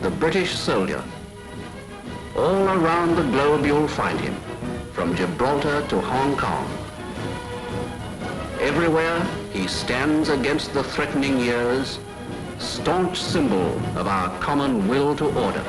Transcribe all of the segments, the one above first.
the British soldier. All around the globe you'll find him, from Gibraltar to Hong Kong. Everywhere he stands against the threatening years, staunch symbol of our common will to order.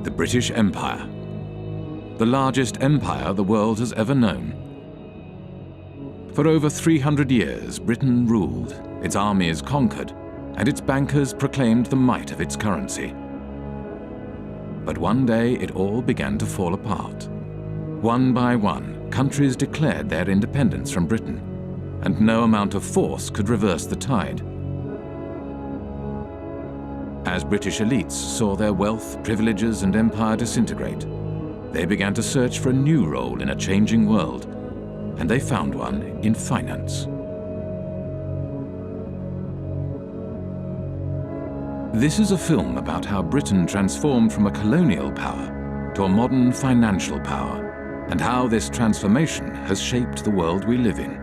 The British Empire, the largest empire the world has ever known. For over 300 years, Britain ruled, its armies conquered, and its bankers proclaimed the might of its currency. But one day it all began to fall apart. One by one, countries declared their independence from Britain, and no amount of force could reverse the tide. As British elites saw their wealth, privileges, and empire disintegrate, they began to search for a new role in a changing world, and they found one in finance. This is a film about how Britain transformed from a colonial power to a modern financial power, and how this transformation has shaped the world we live in.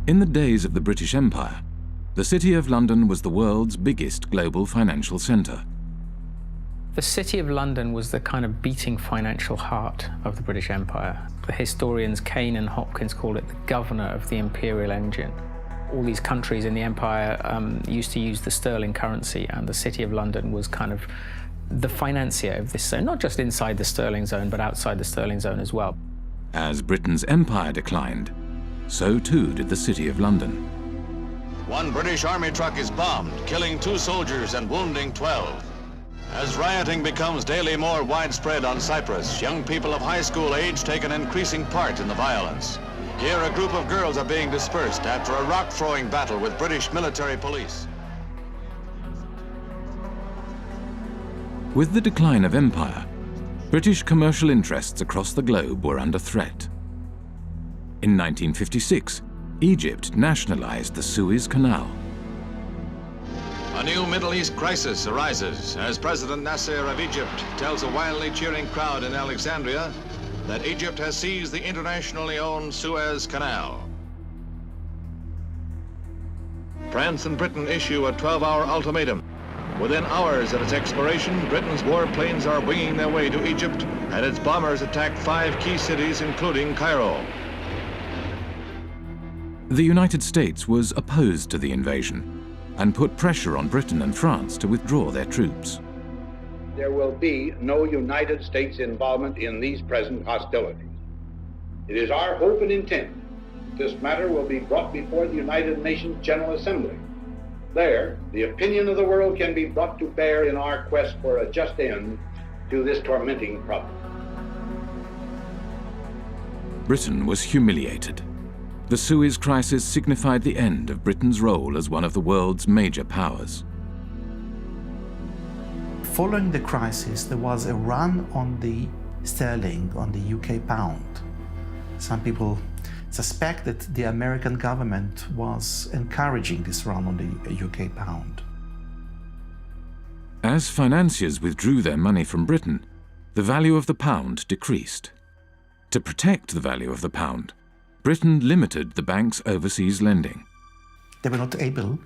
In the days of the British Empire, the City of London was the world's biggest global financial centre. The City of London was the kind of beating financial heart of the British Empire. The historians Kane and Hopkins call it the governor of the imperial engine. All these countries in the empire used to use the sterling currency, and the City of London was kind of the financier of this zone, not just inside the sterling zone, but outside the sterling zone as well. As Britain's empire declined, so too did the City of London. One British Army truck is bombed, killing 2 soldiers and wounding 12. As rioting becomes daily more widespread on Cyprus, young people of high school age take an increasing part in the violence. Here, a group of girls are being dispersed after a rock-throwing battle with British military police. With the decline of empire, British commercial interests across the globe were under threat. In 1956, Egypt nationalized the Suez Canal. A new Middle East crisis arises as President Nasser of Egypt tells a wildly cheering crowd in Alexandria that Egypt has seized the internationally owned Suez Canal. France and Britain issue a 12-hour ultimatum. Within hours of its expiration, Britain's warplanes are winging their way to Egypt, and its bombers attack 5 key cities, including Cairo. The United States was opposed to the invasion and put pressure on Britain and France to withdraw their troops. There will be no United States involvement in these present hostilities. It is our hope and intent that this matter will be brought before the United Nations General Assembly. There, the opinion of the world can be brought to bear in our quest for a just end to this tormenting problem. Britain was humiliated. The Suez Crisis signified the end of Britain's role as one of the world's major powers. Following the crisis, there was a run on the sterling, on the UK pound. Some people suspect that the American government was encouraging this run on the UK pound. As financiers withdrew their money from Britain, the value of the pound decreased. To protect the value of the pound, Britain limited the bank's overseas lending. They were not able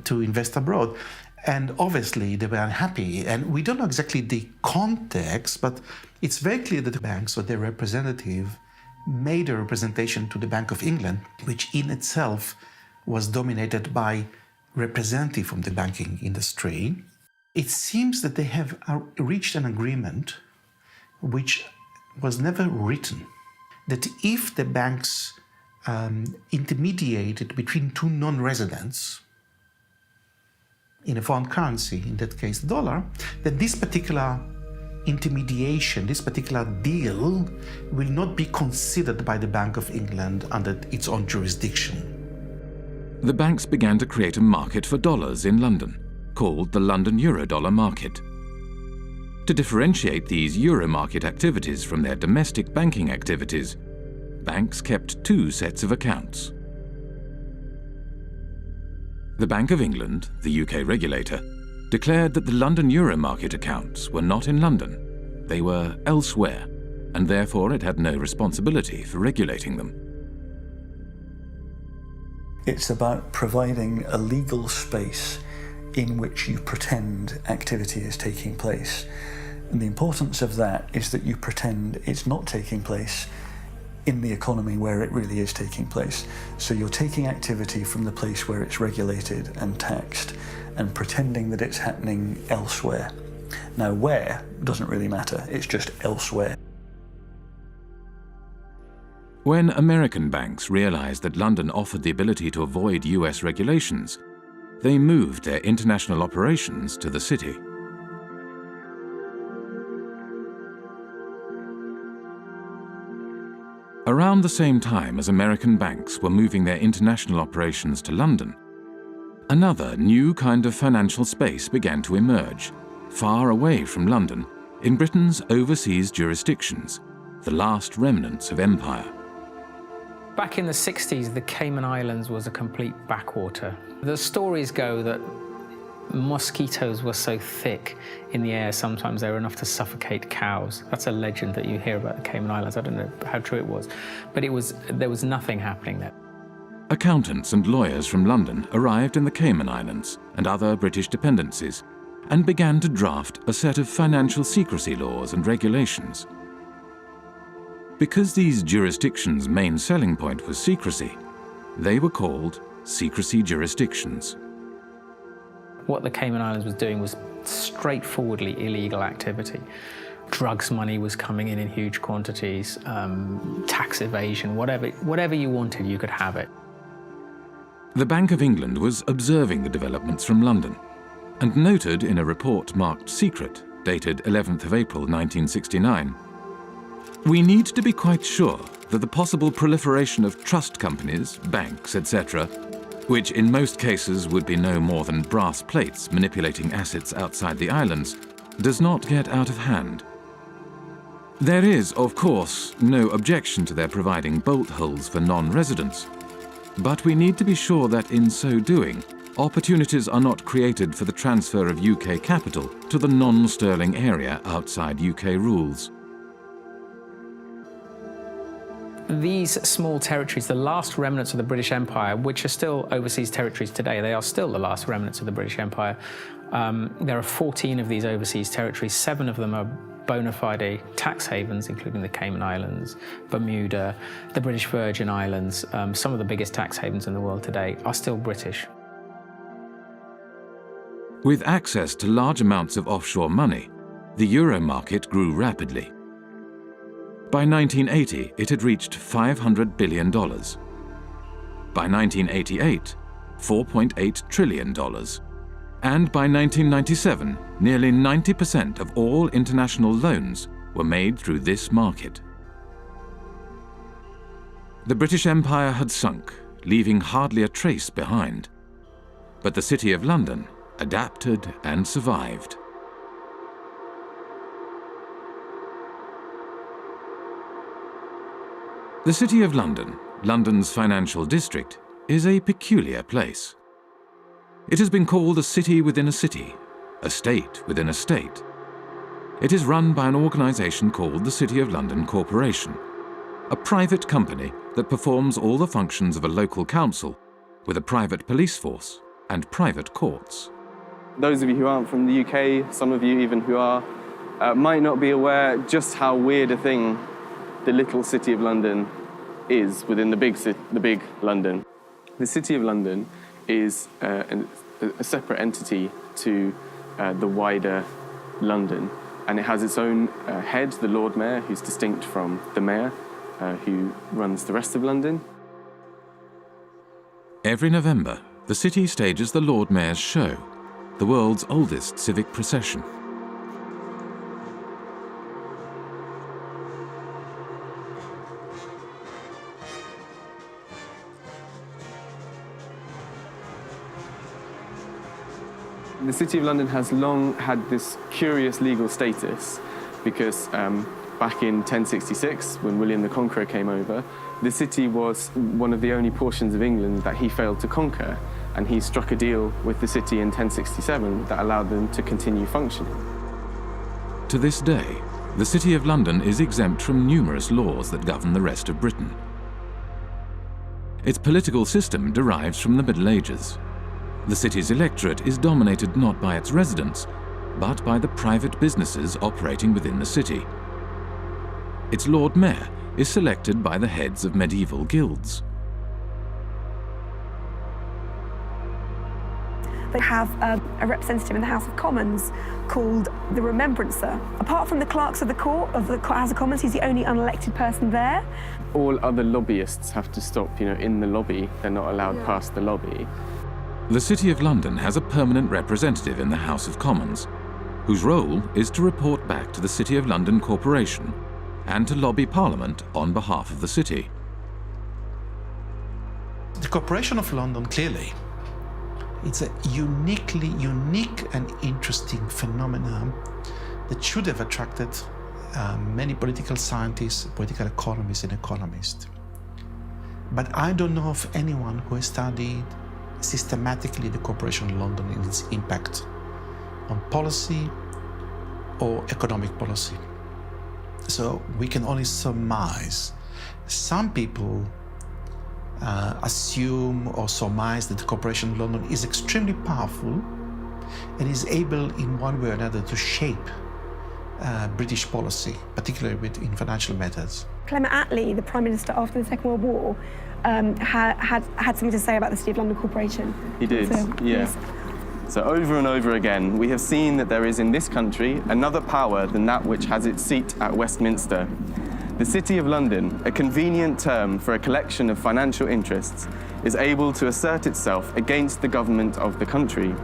to invest abroad, and obviously they were unhappy. And we don't know exactly the context, but it's very clear that the banks or their representative made a representation to the Bank of England, which in itself was dominated by representatives from the banking industry. It seems that they have reached an agreement which was never written, that if the banks intermediated between two non-residents in a foreign currency, in that case the dollar, then this particular intermediation, this particular deal will not be considered by the Bank of England under its own jurisdiction. The banks began to create a market for dollars in London, called the London Eurodollar market. To differentiate these euro market activities from their domestic banking activities, banks kept two sets of accounts. The Bank of England, the UK regulator, declared that the London euro market accounts were not in London. They were elsewhere, and therefore it had no responsibility for regulating them. It's about providing a legal space in which you pretend activity is taking place. And the importance of that is that you pretend it's not taking place in the economy where it really is taking place. So you're taking activity from the place where it's regulated and taxed and pretending that it's happening elsewhere. Now, where doesn't really matter, it's just elsewhere. When American banks realized that London offered the ability to avoid US regulations, they moved their international operations to the city. Around the same time as American banks were moving their international operations to London, another new kind of financial space began to emerge, far away from London, in Britain's overseas jurisdictions, the last remnants of empire. Back in the 60s, the Cayman Islands was a complete backwater. The stories go that mosquitoes were so thick in the air, sometimes they were enough to suffocate cows. That's a legend that you hear about the Cayman Islands. I don't know how true it was, but there was nothing happening there. Accountants and lawyers from London arrived in the Cayman Islands and other British dependencies and began to draft a set of financial secrecy laws and regulations. Because these jurisdictions' main selling point was secrecy, they were called secrecy jurisdictions. What the Cayman Islands was doing was straightforwardly illegal activity. Drugs money was coming in huge quantities, tax evasion, whatever you wanted, you could have it. The Bank of England was observing the developments from London and noted in a report marked secret, dated 11th of April 1969, "We need to be quite sure that the possible proliferation of trust companies, banks, etc., which in most cases would be no more than brass plates manipulating assets outside the islands, does not get out of hand. There is, of course, no objection to their providing bolt holes for non-residents, but we need to be sure that in so doing, opportunities are not created for the transfer of UK capital to the non-sterling area outside UK rules." These small territories, the last remnants of the British Empire, which are still overseas territories today, they are still the last remnants of the British Empire. There are 14 of these overseas territories. 7 of them are bona fide tax havens, including the Cayman Islands, Bermuda, the British Virgin Islands. Some of the biggest tax havens in the world today are still British. With access to large amounts of offshore money, the euro market grew rapidly. By 1980, it had reached $500 billion. By 1988, $4.8 trillion. And by 1997, nearly 90% of all international loans were made through this market. The British Empire had sunk, leaving hardly a trace behind. But the City of London adapted and survived. The City of London, London's financial district, is a peculiar place. It has been called a city within a city, a state within a state. It is run by an organisation called the City of London Corporation, a private company that performs all the functions of a local council with a private police force and private courts. Those of you who aren't from the UK, some of you even who are, might not be aware just how weird a thing the little City of London is within the big London. The City of London is a separate entity to the wider London, and it has its own head, the Lord Mayor, who's distinct from the Mayor, who runs the rest of London. Every November, the city stages the Lord Mayor's Show, the world's oldest civic procession. The City of London has long had this curious legal status because back in 1066, when William the Conqueror came over, the city was one of the only portions of England that he failed to conquer, and he struck a deal with the city in 1067 that allowed them to continue functioning. To this day, the City of London is exempt from numerous laws that govern the rest of Britain. Its political system derives from the Middle Ages. The city's electorate is dominated not by its residents, but by the private businesses operating within the city. Its Lord Mayor is selected by the heads of medieval guilds. They have a representative in the House of Commons called the Remembrancer. Apart from the clerks of the court of the House of Commons, he's the only unelected person there. All other lobbyists have to stop, in the lobby. They're not allowed past the lobby. The City of London has a permanent representative in the House of Commons, whose role is to report back to the City of London Corporation and to lobby Parliament on behalf of the city. The Corporation of London, clearly, it's a unique and interesting phenomenon that should have attracted many political scientists, political economists and economists. But I don't know of anyone who has studied systematically the Corporation of London and its impact on policy or economic policy. So we can only surmise. Some people assume or surmise that the Corporation of London is extremely powerful and is able in one way or another to shape British policy, particularly in financial matters. Clement Attlee, the Prime Minister after the Second World War, had something to say about the City of London Corporation. He did, yes. So over and over again, we have seen that there is in this country another power than that which has its seat at Westminster. The City of London, a convenient term for a collection of financial interests, is able to assert itself against the government of the country.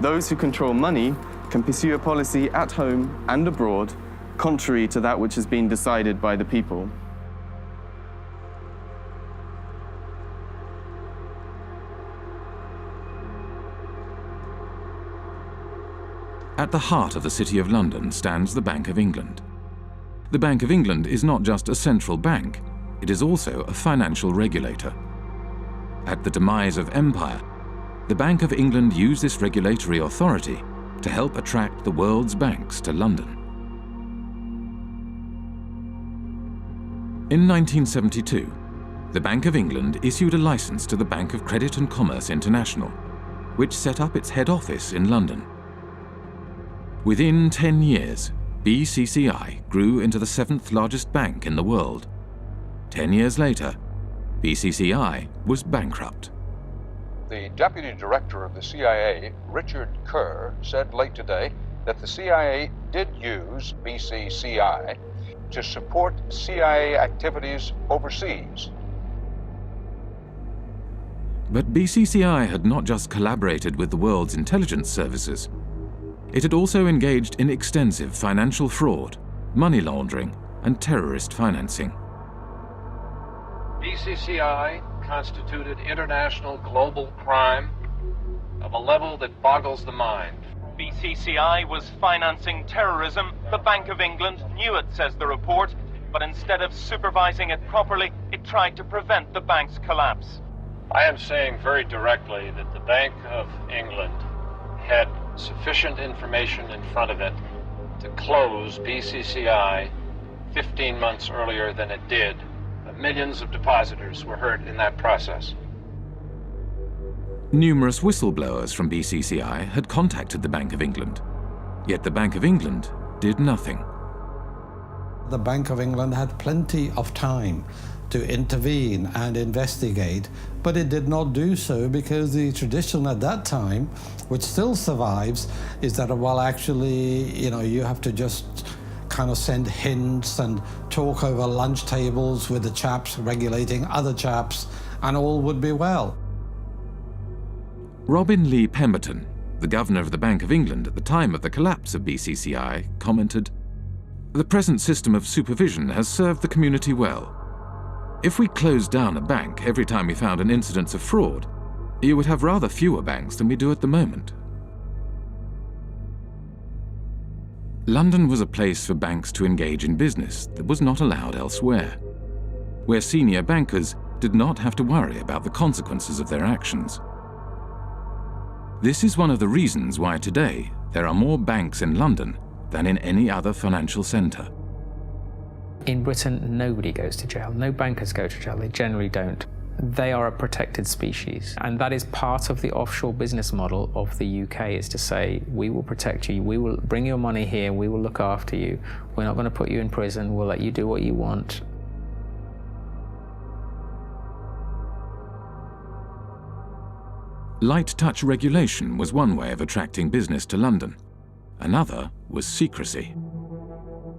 Those who control money can pursue a policy at home and abroad, contrary to that which has been decided by the people. At the heart of the City of London stands the Bank of England. The Bank of England is not just a central bank, it is also a financial regulator. At the demise of empire, the Bank of England used this regulatory authority to help attract the world's banks to London. In 1972, the Bank of England issued a license to the Bank of Credit and Commerce International, which set up its head office in London. Within 10 years, BCCI grew into the 7th largest bank in the world. 10 years later, BCCI was bankrupt. The deputy director of the CIA, Richard Kerr, said late today that the CIA did use BCCI to support CIA activities overseas. But BCCI had not just collaborated with the world's intelligence services. It had also engaged in extensive financial fraud, money laundering, and terrorist financing. BCCI constituted international global crime of a level that boggles the mind. BCCI was financing terrorism. The Bank of England knew it, says the report, but instead of supervising it properly, it tried to prevent the bank's collapse. I am saying very directly that the Bank of England had sufficient information in front of it to close BCCI 15 months earlier than it did. Millions of depositors were hurt in that process. Numerous whistleblowers from BCCI had contacted the Bank of England, yet the Bank of England did nothing. The Bank of England had plenty of time to intervene and investigate, but it did not do so because the tradition at that time, which still survives, is that, well, actually, you have to just kind of send hints and talk over lunch tables with the chaps regulating other chaps, and all would be well. Robin Lee Pemberton, the governor of the Bank of England at the time of the collapse of BCCI, commented, "The present system of supervision has served the community well. If we closed down a bank every time we found an incidence of fraud, you would have rather fewer banks than we do at the moment." London was a place for banks to engage in business that was not allowed elsewhere, where senior bankers did not have to worry about the consequences of their actions. This is one of the reasons why today there are more banks in London than in any other financial centre. In Britain, nobody goes to jail. No bankers go to jail. They generally don't. They are a protected species. And that is part of the offshore business model of the UK, is to say, we will protect you, we will bring your money here, we will look after you. We're not going to put you in prison, we'll let you do what you want. Light touch regulation was one way of attracting business to London. Another was secrecy.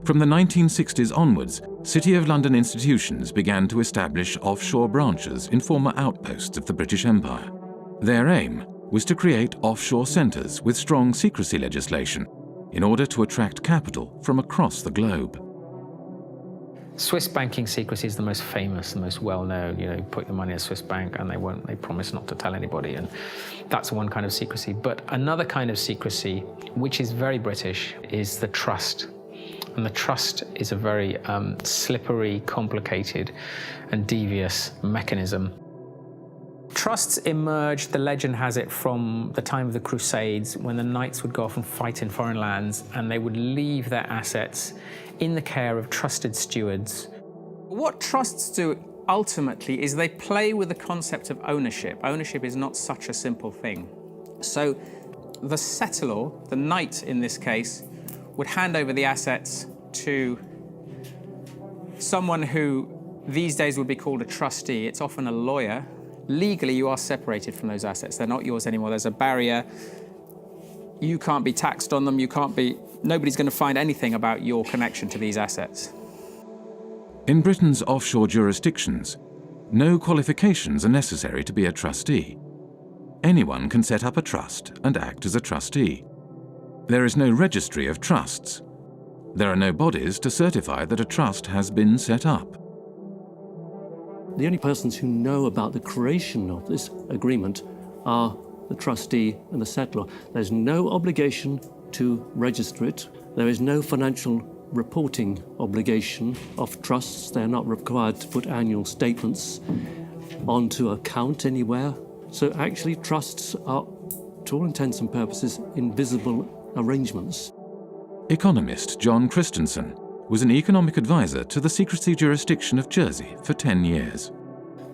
From the 1960s onwards, City of London institutions began to establish offshore branches in former outposts of the British Empire. Their aim was to create offshore centres with strong secrecy legislation in order to attract capital from across the globe. Swiss banking secrecy is the most famous, the most well-known. You put your money in a Swiss bank and they promise not to tell anybody, and that's one kind of secrecy. But another kind of secrecy, which is very British, is the trust. And the trust is a very slippery, complicated, and devious mechanism. Trusts emerged, the legend has it, from the time of the Crusades, when the knights would go off and fight in foreign lands, and they would leave their assets in the care of trusted stewards. What trusts do ultimately is they play with the concept of ownership. Ownership is not such a simple thing. So the settlor, the knight in this case, would hand over the assets to someone who these days would be called a trustee. It's often a lawyer. Legally, you are separated from those assets. They're not yours anymore. There's a barrier. You can't be taxed on them. Nobody's going to find anything about your connection to these assets. In Britain's offshore jurisdictions, no qualifications are necessary to be a trustee. Anyone can set up a trust and act as a trustee. There is no registry of trusts. There are no bodies to certify that a trust has been set up. The only persons who know about the creation of this agreement are the trustee and the settlor. There's no obligation to register it. There is no financial reporting obligation of trusts. They're not required to put annual statements onto account anywhere. So actually trusts are, to all intents and purposes, invisible arrangements. Economist John Christensen was an economic advisor to the secrecy jurisdiction of Jersey for 10 years.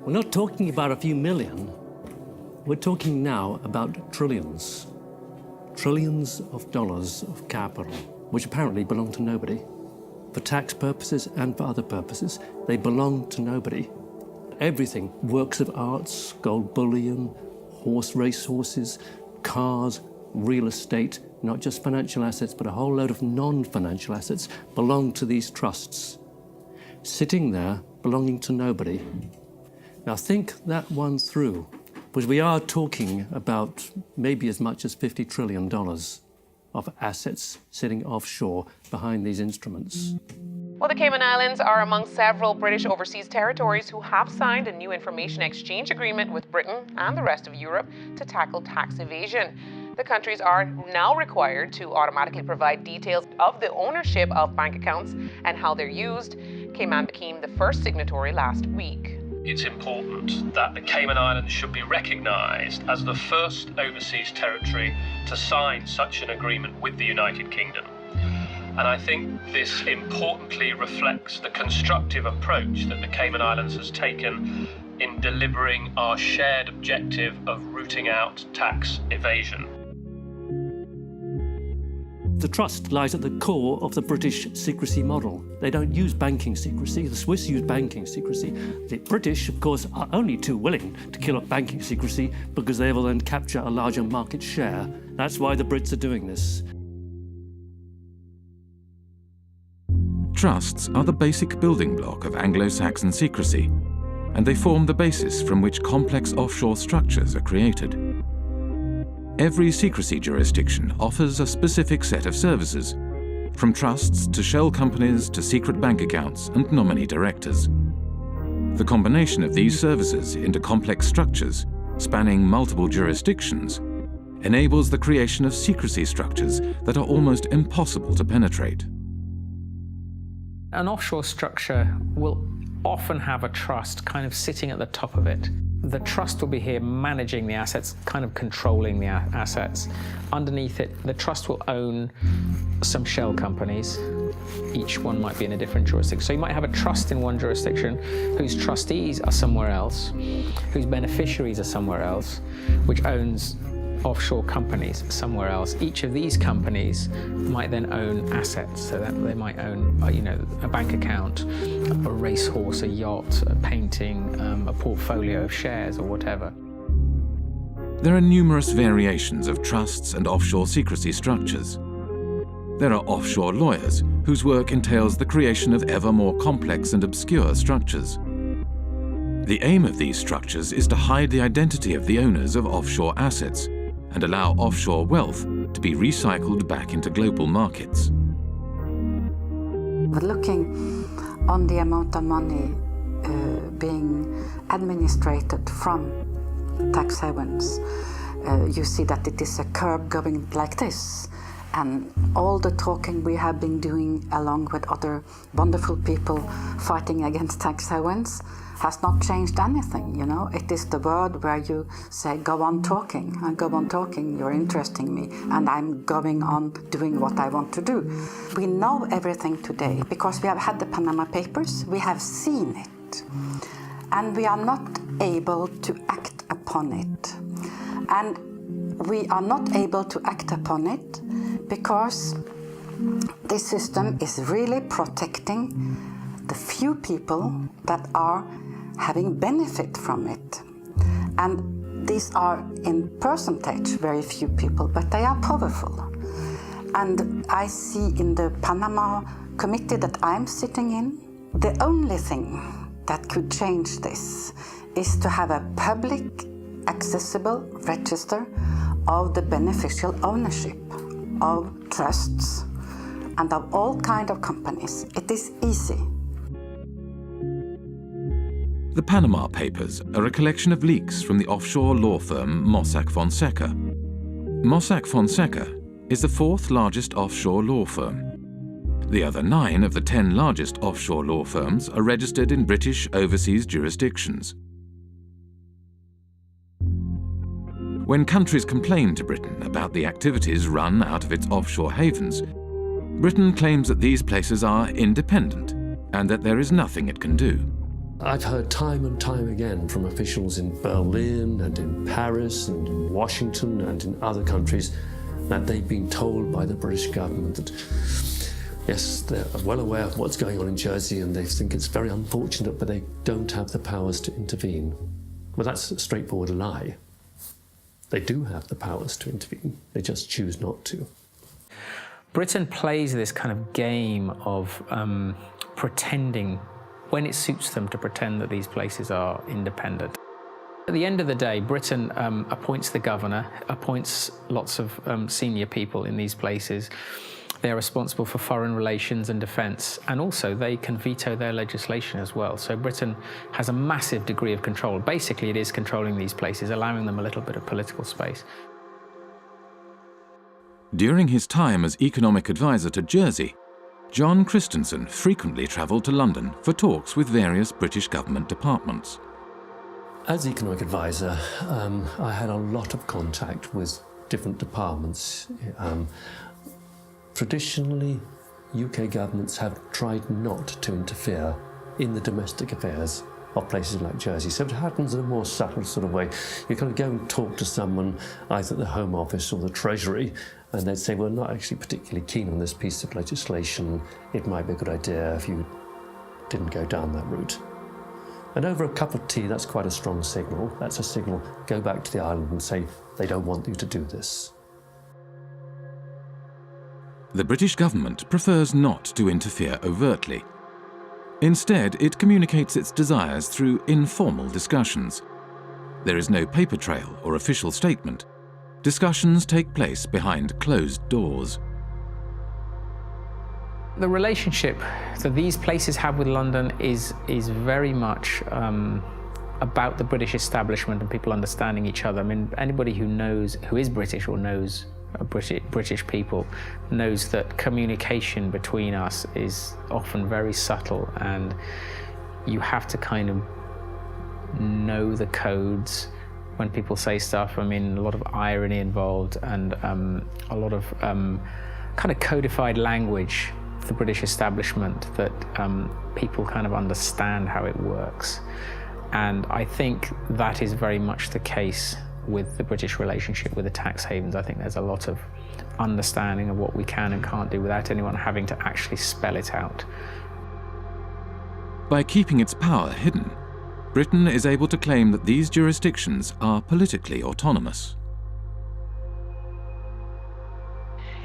We're not talking about a few million. We're talking now about trillions. Trillions of dollars of capital, which apparently belong to nobody. For tax purposes and for other purposes, they belong to nobody. Everything, works of arts, gold bullion, racehorses, cars, real estate, not just financial assets, but a whole load of non-financial assets belong to these trusts, sitting there belonging to nobody. Now think that one through, because we are talking about maybe as much as $50 trillion of assets sitting offshore behind these instruments. Well, the Cayman Islands are among several British overseas territories who have signed a new information exchange agreement with Britain and the rest of Europe to tackle tax evasion. The countries are now required to automatically provide details of the ownership of bank accounts and how they're used. Cayman became the first signatory last week. It's important that the Cayman Islands should be recognised as the first overseas territory to sign such an agreement with the United Kingdom. And I think this importantly reflects the constructive approach that the Cayman Islands has taken in delivering our shared objective of rooting out tax evasion. The trust lies at the core of the British secrecy model. They don't use banking secrecy. The Swiss use banking secrecy. The British, of course, are only too willing to kill off banking secrecy because they will then capture a larger market share. That's why the Brits are doing this. Trusts are the basic building block of Anglo-Saxon secrecy, and they form the basis from which complex offshore structures are created. Every secrecy jurisdiction offers a specific set of services, from trusts to shell companies to secret bank accounts and nominee directors. The combination of these services into complex structures, spanning multiple jurisdictions, enables the creation of secrecy structures that are almost impossible to penetrate. An offshore structure will often have a trust kind of sitting at the top of it. The trust will be here managing the assets, kind of controlling the assets. Underneath it, the trust will own some shell companies. Each one might be in a different jurisdiction. So you might have a trust in one jurisdiction whose trustees are somewhere else, whose beneficiaries are somewhere else, which owns offshore companies somewhere else. Each of these companies might then own assets, so that they might own, a bank account, a racehorse, a yacht, a painting, a portfolio of shares or whatever. There are numerous variations of trusts and offshore secrecy structures. There are offshore lawyers whose work entails the creation of ever more complex and obscure structures. The aim of these structures is to hide the identity of the owners of offshore assets and allow offshore wealth to be recycled back into global markets. But looking on the amount of money being administrated from tax havens, you see that it is a curve going like this. And all the talking we have been doing along with other wonderful people fighting against tax havens has not changed anything, It is the word where you say, go on talking, and go on talking, you're interesting me, and I'm going on doing what I want to do. We know everything today because we have had the Panama Papers, we have seen it, and we are not able to act upon it. And we are not able to act upon it because this system is really protecting the few people that are having benefit from it. And these are in percentage very few people, but they are powerful. And I see in the Panama committee that I'm sitting in, the only thing that could change this is to have a public accessible register of the beneficial ownership of trusts and of all kinds of companies. It is easy. The Panama Papers are a collection of leaks from the offshore law firm Mossack Fonseca. Mossack Fonseca is the fourth largest offshore law firm. The other 9 of the 10 largest offshore law firms are registered in British overseas jurisdictions. When countries complain to Britain about the activities run out of its offshore havens, Britain claims that these places are independent and that there is nothing it can do. I've heard time and time again from officials in Berlin and in Paris and in Washington and in other countries that they've been told by the British government that, yes, they're well aware of what's going on in Jersey and they think it's very unfortunate, but they don't have the powers to intervene. Well, that's a straightforward lie. They do have the powers to intervene. They just choose not to. Britain plays this kind of game of pretending, when it suits them, to pretend that these places are independent. At the end of the day, Britain appoints the governor, appoints lots of senior people in these places. They're responsible for foreign relations and defence, and also they can veto their legislation as well. So Britain has a massive degree of control. Basically, it is controlling these places, allowing them a little bit of political space. During his time as economic advisor to Jersey, John Christensen frequently travelled to London for talks with various British government departments. As economic advisor, I had a lot of contact with different departments. Traditionally, UK governments have tried not to interfere in the domestic affairs of places like Jersey. So it happens in a more subtle sort of way. You kind of go and talk to someone, either at the Home Office or the Treasury, and they'd say, well, not actually particularly keen on this piece of legislation. It might be a good idea if you didn't go down that route. And over a cup of tea, that's quite a strong signal. That's a signal, go back to the island and say, they don't want you to do this. The British government prefers not to interfere overtly. Instead, it communicates its desires through informal discussions. There is no paper trail or official statement. discussions take place behind closed doors. The relationship that these places have with London is very much about the British establishment and people understanding each other. I mean, anybody who is British or knows British people knows that communication between us is often very subtle, and you have to kind of know the codes when people say stuff. I mean, a lot of irony involved and a lot of kind of codified language of the British establishment that people kind of understand how it works. And I think that is very much the case with the British relationship with the tax havens. I think there's a lot of understanding of what we can and can't do without anyone having to actually spell it out. By keeping its power hidden, Britain is able to claim that these jurisdictions are politically autonomous.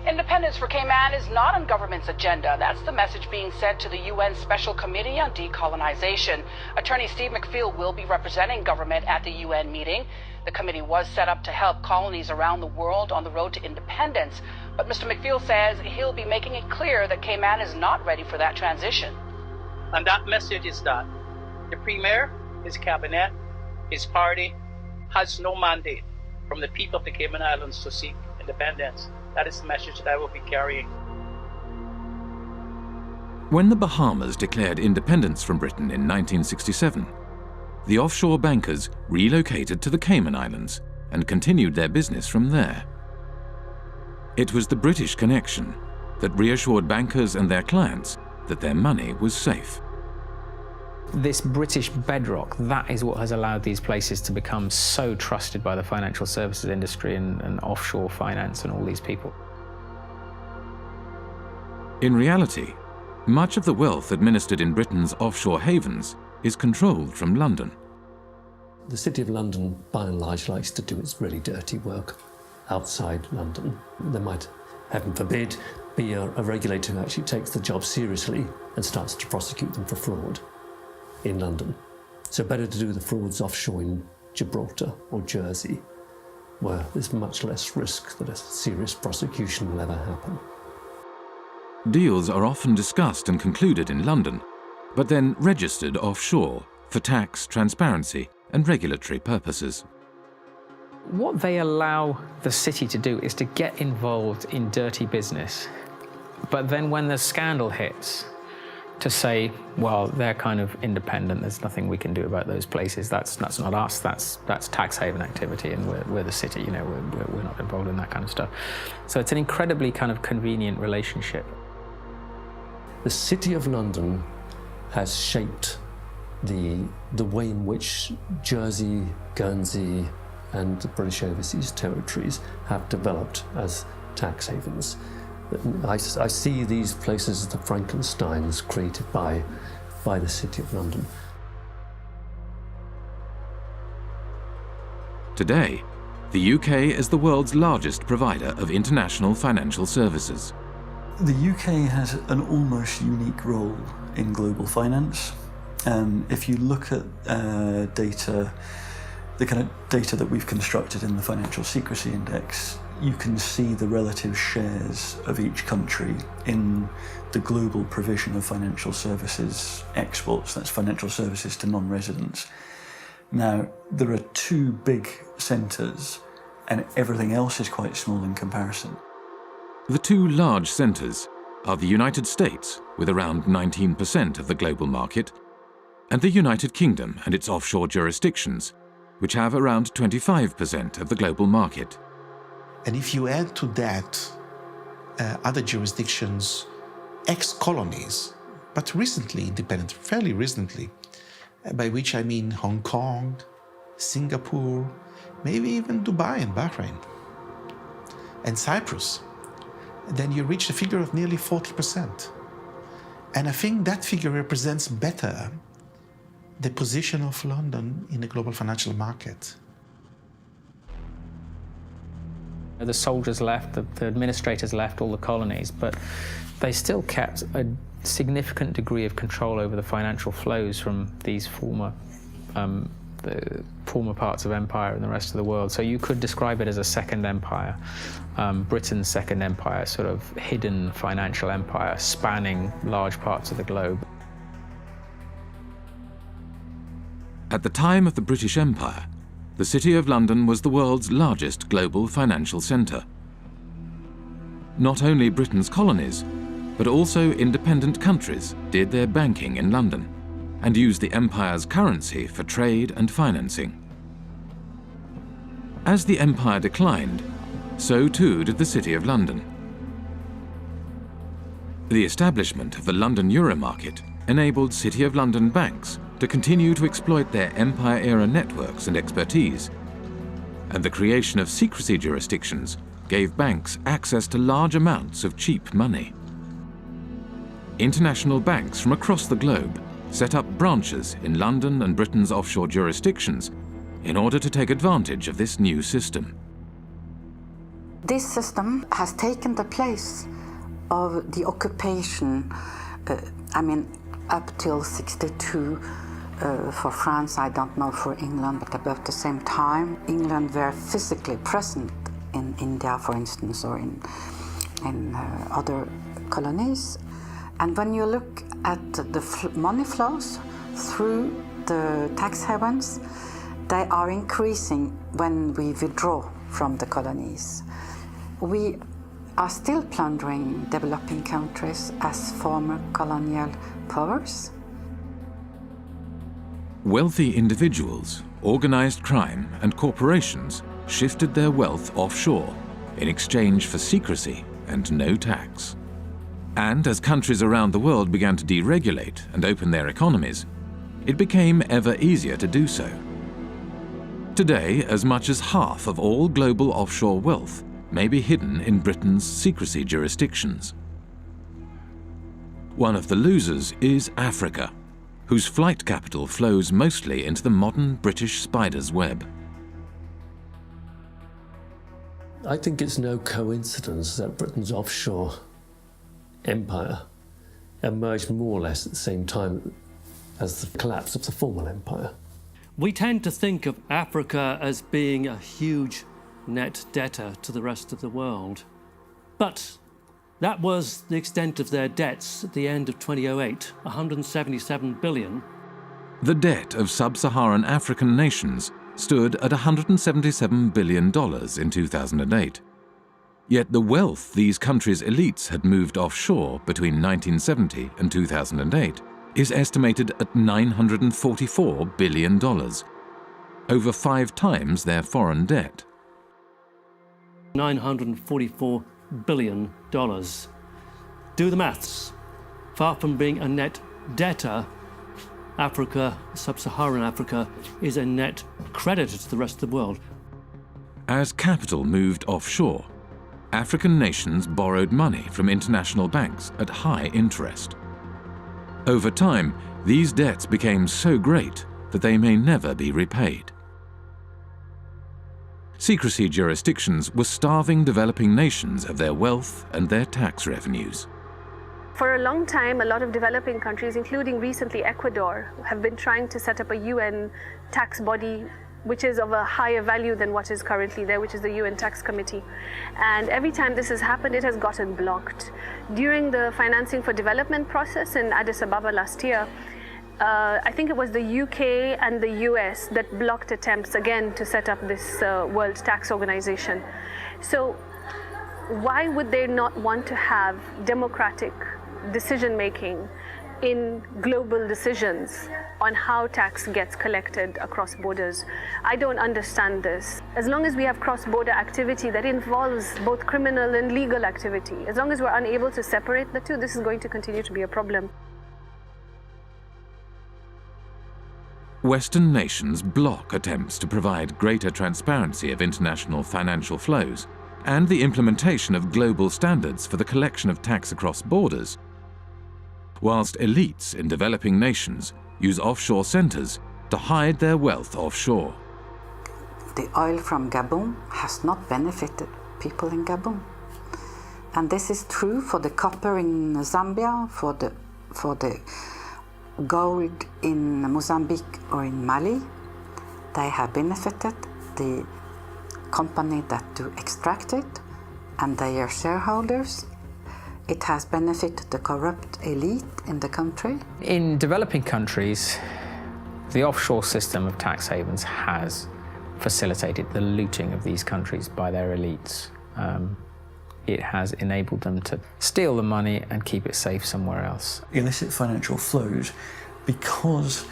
Independence for Cayman is not on government's agenda. That's the message being sent to the UN Special Committee on Decolonization. Attorney Steve McPhail will be representing government at the UN meeting. The committee was set up to help colonies around the world on the road to independence. But Mr. McPhail says he'll be making it clear that Cayman is not ready for that transition. And that message is that the Premier, his cabinet, his party has no mandate from the people of the Cayman Islands to seek independence. That is the message that I will be carrying. When the Bahamas declared independence from Britain in 1967, the offshore bankers relocated to the Cayman Islands and continued their business from there. It was the British connection that reassured bankers and their clients that their money was safe. This British bedrock, that is what has allowed these places to become so trusted by the financial services industry and offshore finance and all these people. In reality, much of the wealth administered in Britain's offshore havens is controlled from London. The City of London, by and large, likes to do its really dirty work outside London. There might, heaven forbid, be a regulator who actually takes the job seriously and starts to prosecute them for fraud in London. So better to do the frauds offshore in Gibraltar or Jersey, where there's much less risk that a serious prosecution will ever happen. Deals are often discussed and concluded in London, but then registered offshore for tax, transparency, and regulatory purposes. What they allow the city to do is to get involved in dirty business, but then when the scandal hits, to say, well, they're kind of independent, there's nothing we can do about those places, that's not us, that's tax haven activity, and we're the city, you know, we're not involved in that kind of stuff. So it's an incredibly kind of convenient relationship. The City of London has shaped the way in which Jersey, Guernsey, and the British Overseas Territories have developed as tax havens. I see these places as the Frankensteins created by the City of London. Today, the UK is the world's largest provider of international financial services. The UK has an almost unique role in global finance. If you look at data, the kind of data that we've constructed in the Financial Secrecy Index, you can see the relative shares of each country in the global provision of financial services exports. That's financial services to non-residents. Now, there are two big centres, and everything else is quite small in comparison. The two large centres are the United States, with around 19% of the global market, and the United Kingdom and its offshore jurisdictions, which have around 25% of the global market. And if you add to that other jurisdictions, ex-colonies, but recently independent, fairly recently, by which I mean Hong Kong, Singapore, maybe even Dubai and Bahrain, and Cyprus, then you reach a figure of nearly 40%. And I think that figure represents better the position of London in the global financial market. The soldiers left, the administrators left all the colonies, but they still kept a significant degree of control over the financial flows from these former former parts of empire in the rest of the world. So you could describe it as a second empire, Britain's second empire, sort of hidden financial empire spanning large parts of the globe. At the time of the British Empire, the City of London was the world's largest global financial centre. Not only Britain's colonies, but also independent countries did their banking in London and used the empire's currency for trade and financing. As the empire declined, so too did the City of London. The establishment of the London Euro market enabled City of London banks to continue to exploit their empire-era networks and expertise, and the creation of secrecy jurisdictions gave banks access to large amounts of cheap money. International banks from across the globe set up branches in London and Britain's offshore jurisdictions in order to take advantage of this new system. This system has taken the place of the occupation, up till 62. For France, I don't know for England, but about the same time, England were physically present in India, for instance, or in other colonies. And when you look at the money flows through the tax havens, they are increasing when we withdraw from the colonies. We are still plundering developing countries as former colonial powers. Wealthy individuals, organized crime, and corporations shifted their wealth offshore in exchange for secrecy and no tax. And as countries around the world began to deregulate and open their economies, it became ever easier to do so. Today, as much as half of all global offshore wealth may be hidden in Britain's secrecy jurisdictions. One of the losers is Africa, whose flight capital flows mostly into the modern British spider's web. I think it's no coincidence that Britain's offshore empire emerged more or less at the same time as the collapse of the former empire. We tend to think of Africa as being a huge net debtor to the rest of the world. But that was the extent of their debts at the end of 2008, 177 billion. The debt of sub-Saharan African nations stood at $177 billion in 2008. Yet the wealth these countries' elites had moved offshore between 1970 and 2008 is estimated at $944 billion, over 5 times their foreign debt. $944 billion. Do the maths. Far from being a net debtor, Africa, sub-Saharan Africa, is a net creditor to the rest of the world. As capital moved offshore, African nations borrowed money from international banks at high interest. Over time, these debts became so great that they may never be repaid. Secrecy jurisdictions were starving developing nations of their wealth and their tax revenues. For a long time, a lot of developing countries, including recently Ecuador, have been trying to set up a UN tax body which is of a higher value than what is currently there, which is the UN Tax Committee. And every time this has happened, it has gotten blocked. During the financing for development process in Addis Ababa last year, I think it was the UK and the US that blocked attempts again to set up this World Tax Organization. So why would they not want to have democratic decision-making in global decisions on how tax gets collected across borders? I don't understand this. As long as we have cross-border activity that involves both criminal and legal activity, as long as we're unable to separate the two, this is going to continue to be a problem. Western nations block attempts to provide greater transparency of international financial flows and the implementation of global standards for the collection of tax across borders, whilst elites in developing nations use offshore centres to hide their wealth offshore. The oil from Gabon has not benefited people in Gabon. And this is true for the copper in Zambia, for the gold in Mozambique or in Mali. they have benefited the company that do extract it and their shareholders. It has benefited the corrupt elite in the country. In developing countries, the offshore system of tax havens has facilitated the looting of these countries by their elites. It has enabled them to steal the money and keep it safe somewhere else. Illicit financial flows, because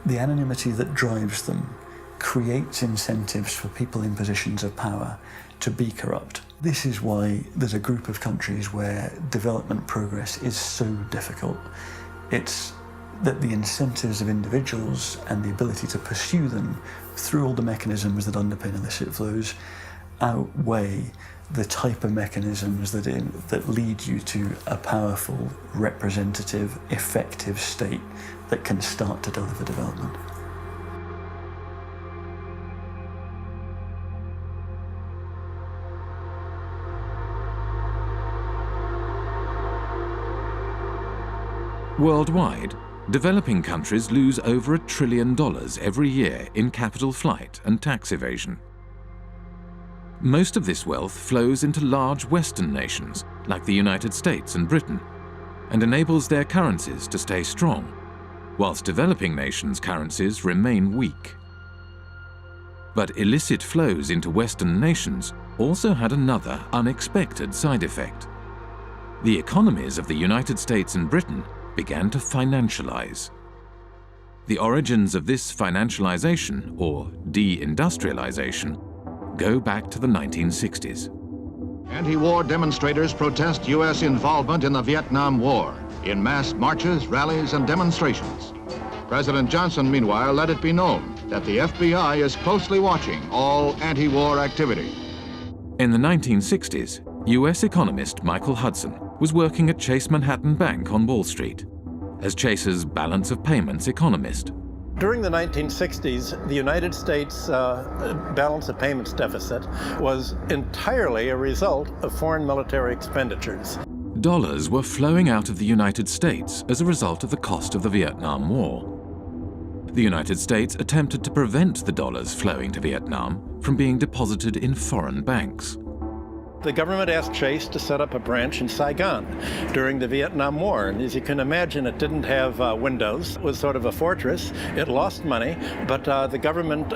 the anonymity that drives them creates incentives for people in positions of power to be corrupt. This is why there's a group of countries where development progress is so difficult. It's that the incentives of individuals and the ability to pursue them through all the mechanisms that underpin illicit flows outweigh the type of mechanisms that lead you to a powerful, representative, effective state that can start to deliver development. Worldwide, developing countries lose over $1 trillion every year in capital flight and tax evasion. Most of this wealth flows into large Western nations like the United States and Britain and enables their currencies to stay strong, whilst developing nations' currencies remain weak. But illicit flows into Western nations also had another unexpected side effect. The economies of the United States and Britain began to financialize. The origins of this financialization, or de-industrialization, go back to the 1960s. Anti-war demonstrators protest U.S. involvement in the Vietnam War in mass marches, rallies, and demonstrations. President Johnson, meanwhile, let it be known that the FBI is closely watching all anti-war activity. In the 1960s, U.S. economist Michael Hudson was working at Chase Manhattan Bank on Wall Street as Chase's balance of payments economist. During the 1960s, the United States balance of payments deficit was entirely a result of foreign military expenditures. Dollars were flowing out of the United States as a result of the cost of the Vietnam War. The United States attempted to prevent the dollars flowing to Vietnam from being deposited in foreign banks. The government asked Chase to set up a branch in Saigon during the Vietnam War. And as you can imagine, it didn't have windows. It was sort of a fortress. It lost money, but the government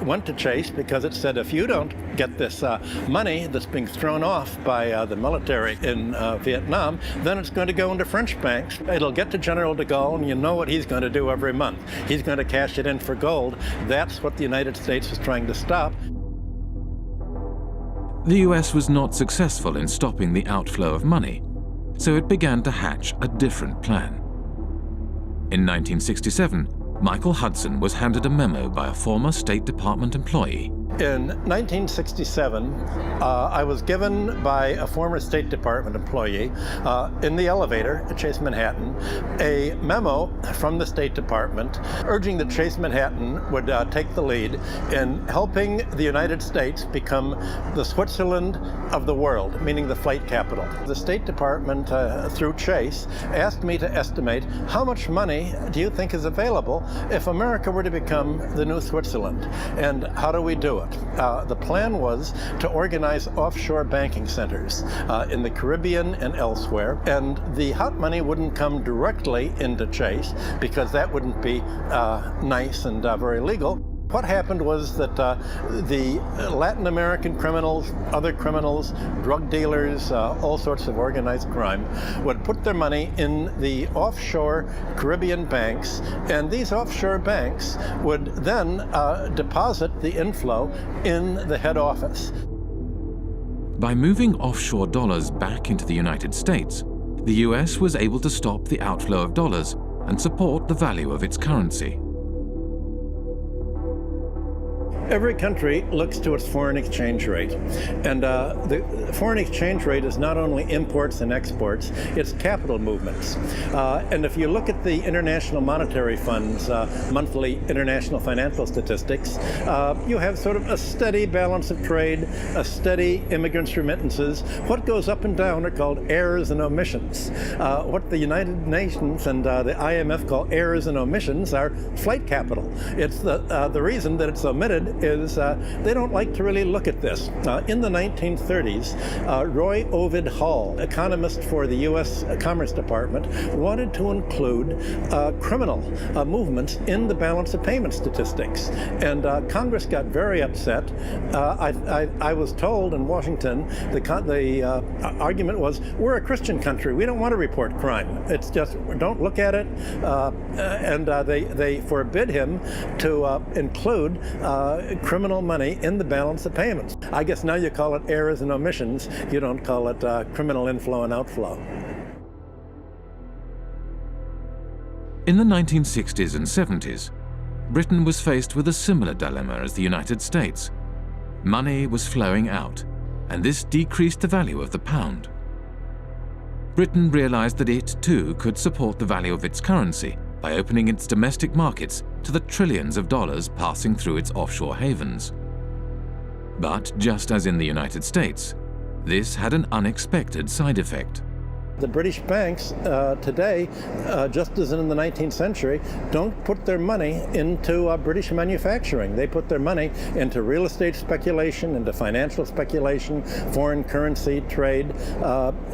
went to Chase because it said, if you don't get this money that's being thrown off by the military in Vietnam, then it's going to go into French banks. It'll get to General de Gaulle, and you know what he's going to do every month. He's going to cash it in for gold. That's what the United States was trying to stop. The US was not successful in stopping the outflow of money, so it began to hatch a different plan. In 1967, Michael Hudson was handed a memo by a former State Department employee. In 1967, I was given by a former State Department employee in the elevator at Chase Manhattan a memo from the State Department urging that Chase Manhattan would take the lead in helping the United States become the Switzerland of the world, meaning the flight capital. The State Department, through Chase, asked me to estimate how much money do you think is available if America were to become the new Switzerland, and how do we do it? The plan was to organize offshore banking centers in the Caribbean and elsewhere, and the hot money wouldn't come directly into Chase because that wouldn't be nice and very legal. What happened was that the Latin American criminals, other criminals, drug dealers, all sorts of organized crime, would put their money in the offshore Caribbean banks, and these offshore banks would then deposit the inflow in the head office. By moving offshore dollars back into the United States, the US was able to stop the outflow of dollars and support the value of its currency. Every country looks to its foreign exchange rate. And the foreign exchange rate is not only imports and exports, it's capital movements. And if you look at the International Monetary Fund's monthly international financial statistics, you have sort of a steady balance of trade, a steady immigrants' remittances. What goes up and down are called errors and omissions. What the United Nations and the IMF call errors and omissions are flight capital. It's the reason that it's omitted is they don't like to really look at this. In the 1930s, Roy Ovid Hall, economist for the U.S. Commerce Department, wanted to include criminal movements in the balance of payment statistics. And Congress got very upset. I was told in Washington, the argument was, we're a Christian country. We don't want to report crime. It's just, don't look at it. And they forbid him to include criminal money in the balance of payments. I guess now you call it errors and omissions. You don't call it criminal inflow and outflow. In the 1960s and 70s, Britain was faced with a similar dilemma as the United States. Money was flowing out, and this decreased the value of the pound. Britain realized that it, too, could support the value of its currency by opening its domestic markets to the trillions of dollars passing through its offshore havens. But just as in the United States, this had an unexpected side effect. The British banks today, just as in the 19th century, don't put their money into British manufacturing. They put their money into real estate speculation, into financial speculation, foreign currency trade.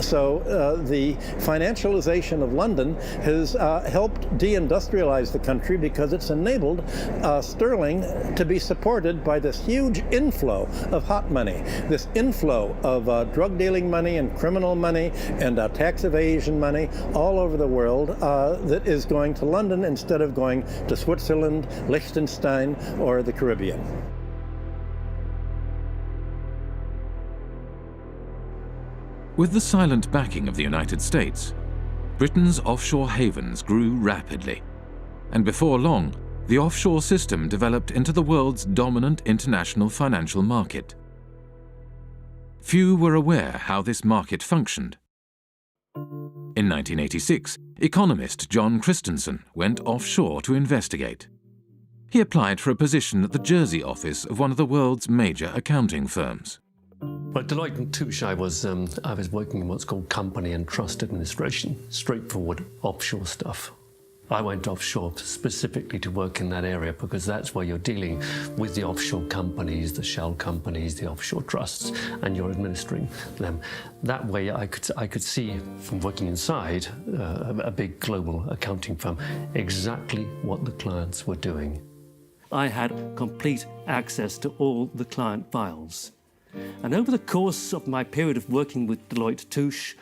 So the financialization of London has helped deindustrialize the country because it's enabled sterling to be supported by this huge inflow of hot money, this inflow of drug dealing money and criminal money and tax evasion money all over the world that is going to London instead of going to Switzerland, Liechtenstein, or the Caribbean. With the silent backing of the United States, Britain's offshore havens grew rapidly, and before long, the offshore system developed into the world's dominant international financial market. Few were aware how this market functioned. In 1986, economist John Christensen went offshore to investigate. He applied for a position at the Jersey office of one of the world's major accounting firms. But Deloitte & Touche, I was working in what's called company and trust administration, straightforward offshore stuff. I went offshore specifically to work in that area because that's where you're dealing with the offshore companies, the shell companies, the offshore trusts, and you're administering them. That way I could see from working inside a big global accounting firm exactly what the clients were doing. I had complete access to all the client files. And over the course of my period of working with Deloitte & Touche,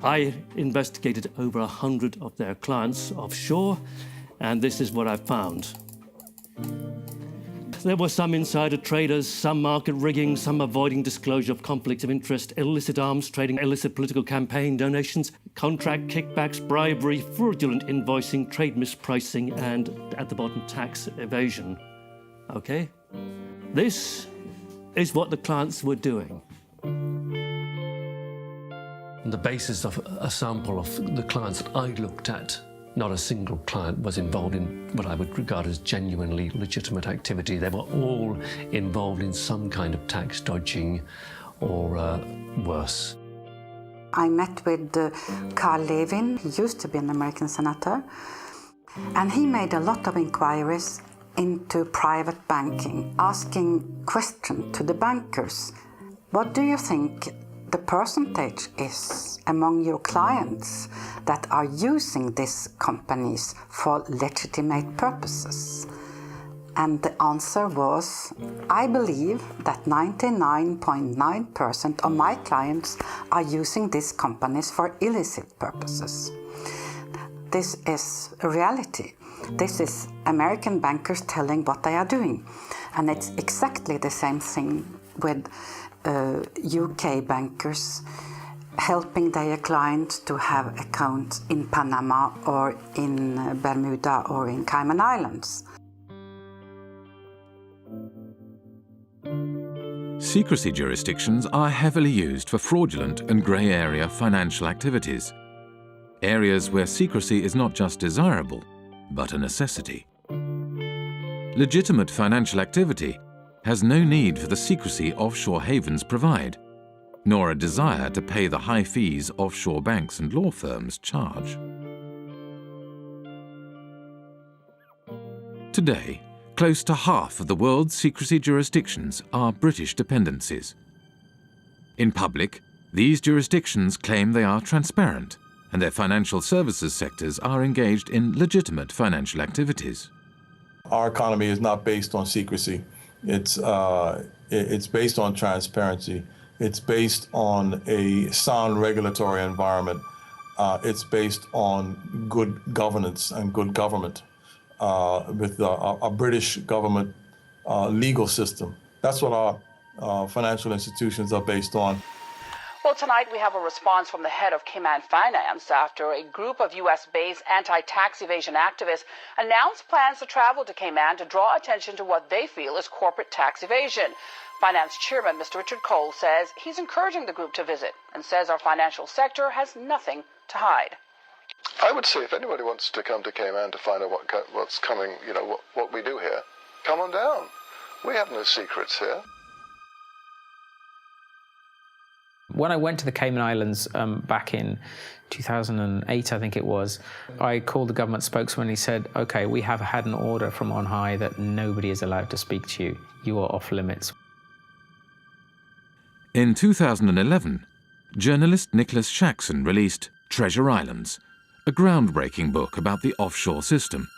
I investigated over 100 of their clients offshore, and this is what I found. There were some insider traders, some market rigging, some avoiding disclosure of conflicts of interest, illicit arms trading, illicit political campaign donations, contract kickbacks, bribery, fraudulent invoicing, trade mispricing, and, at the bottom, tax evasion. Okay? This is what the clients were doing. On the basis of a sample of the clients that I looked at, not a single client was involved in what I would regard as genuinely legitimate activity. They were all involved in some kind of tax dodging or worse. I met with Carl Levin. He used to be an American senator, and he made a lot of inquiries into private banking, asking questions to the bankers. What do you think the percentage is among your clients that are using these companies for legitimate purposes? And the answer was, I believe that 99.9% of my clients are using these companies for illicit purposes. This is a reality. This is American bankers telling what they are doing. And it's exactly the same thing with UK bankers helping their clients to have accounts in Panama or in Bermuda or in Cayman Islands. secrecy jurisdictions are heavily used for fraudulent and grey area financial activities, areas where secrecy is not just desirable, but a necessity. Legitimate financial activity has no need for the secrecy offshore havens provide, nor a desire to pay the high fees offshore banks and law firms charge. Today, close to half of the world's secrecy jurisdictions are British dependencies. In public, these jurisdictions claim they are transparent and their financial services sectors are engaged in legitimate financial activities. Our economy is not based on secrecy. It's based on transparency. It's based on a sound regulatory environment. It's based on good governance and good government with a British government legal system. That's what our financial institutions are based on. Well, tonight we have a response from the head of Cayman Finance after a group of U.S.-based anti-tax evasion activists announced plans to travel to Cayman to draw attention to what they feel is corporate tax evasion. Finance Chairman Mr. Richard Cole says he's encouraging the group to visit and says our financial sector has nothing to hide. I would say if anybody wants to come to Cayman to find out what's coming, you know, what we do here, come on down. We have no secrets here. When I went to the Cayman Islands back in 2008, I think it was, I called the government spokesman and he said, okay, we have had an order from on high that nobody is allowed to speak to you. You are off limits. In 2011, journalist Nicholas Shaxson released Treasure Islands, a groundbreaking book about the offshore system.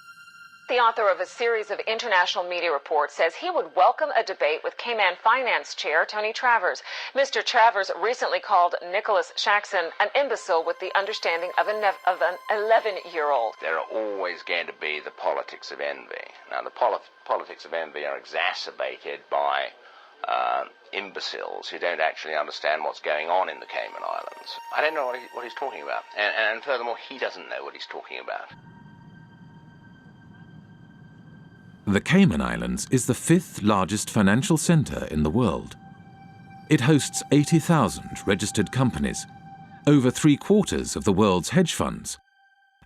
The author of a series of international media reports says he would welcome a debate with Cayman Finance Chair Tony Travers. Mr. Travers recently called Nicholas Shaxson an imbecile with the understanding of an 11-year-old. There are always going to be the politics of envy. Now, the politics of envy are exacerbated by imbeciles who don't actually understand what's going on in the Cayman Islands. I don't know what he's talking about. And furthermore, he doesn't know what he's talking about. The Cayman Islands is the 5th largest financial centre in the world. It hosts 80,000 registered companies, over 3/4 of the world's hedge funds,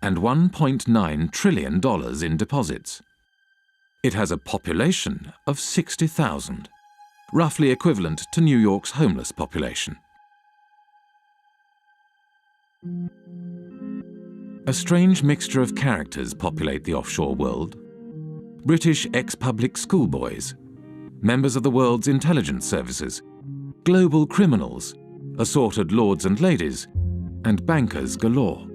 and $1.9 trillion in deposits. It has a population of 60,000, roughly equivalent to New York's homeless population. A strange mixture of characters populate the offshore world. British ex-public schoolboys, members of the world's intelligence services, global criminals, assorted lords and ladies, and bankers galore.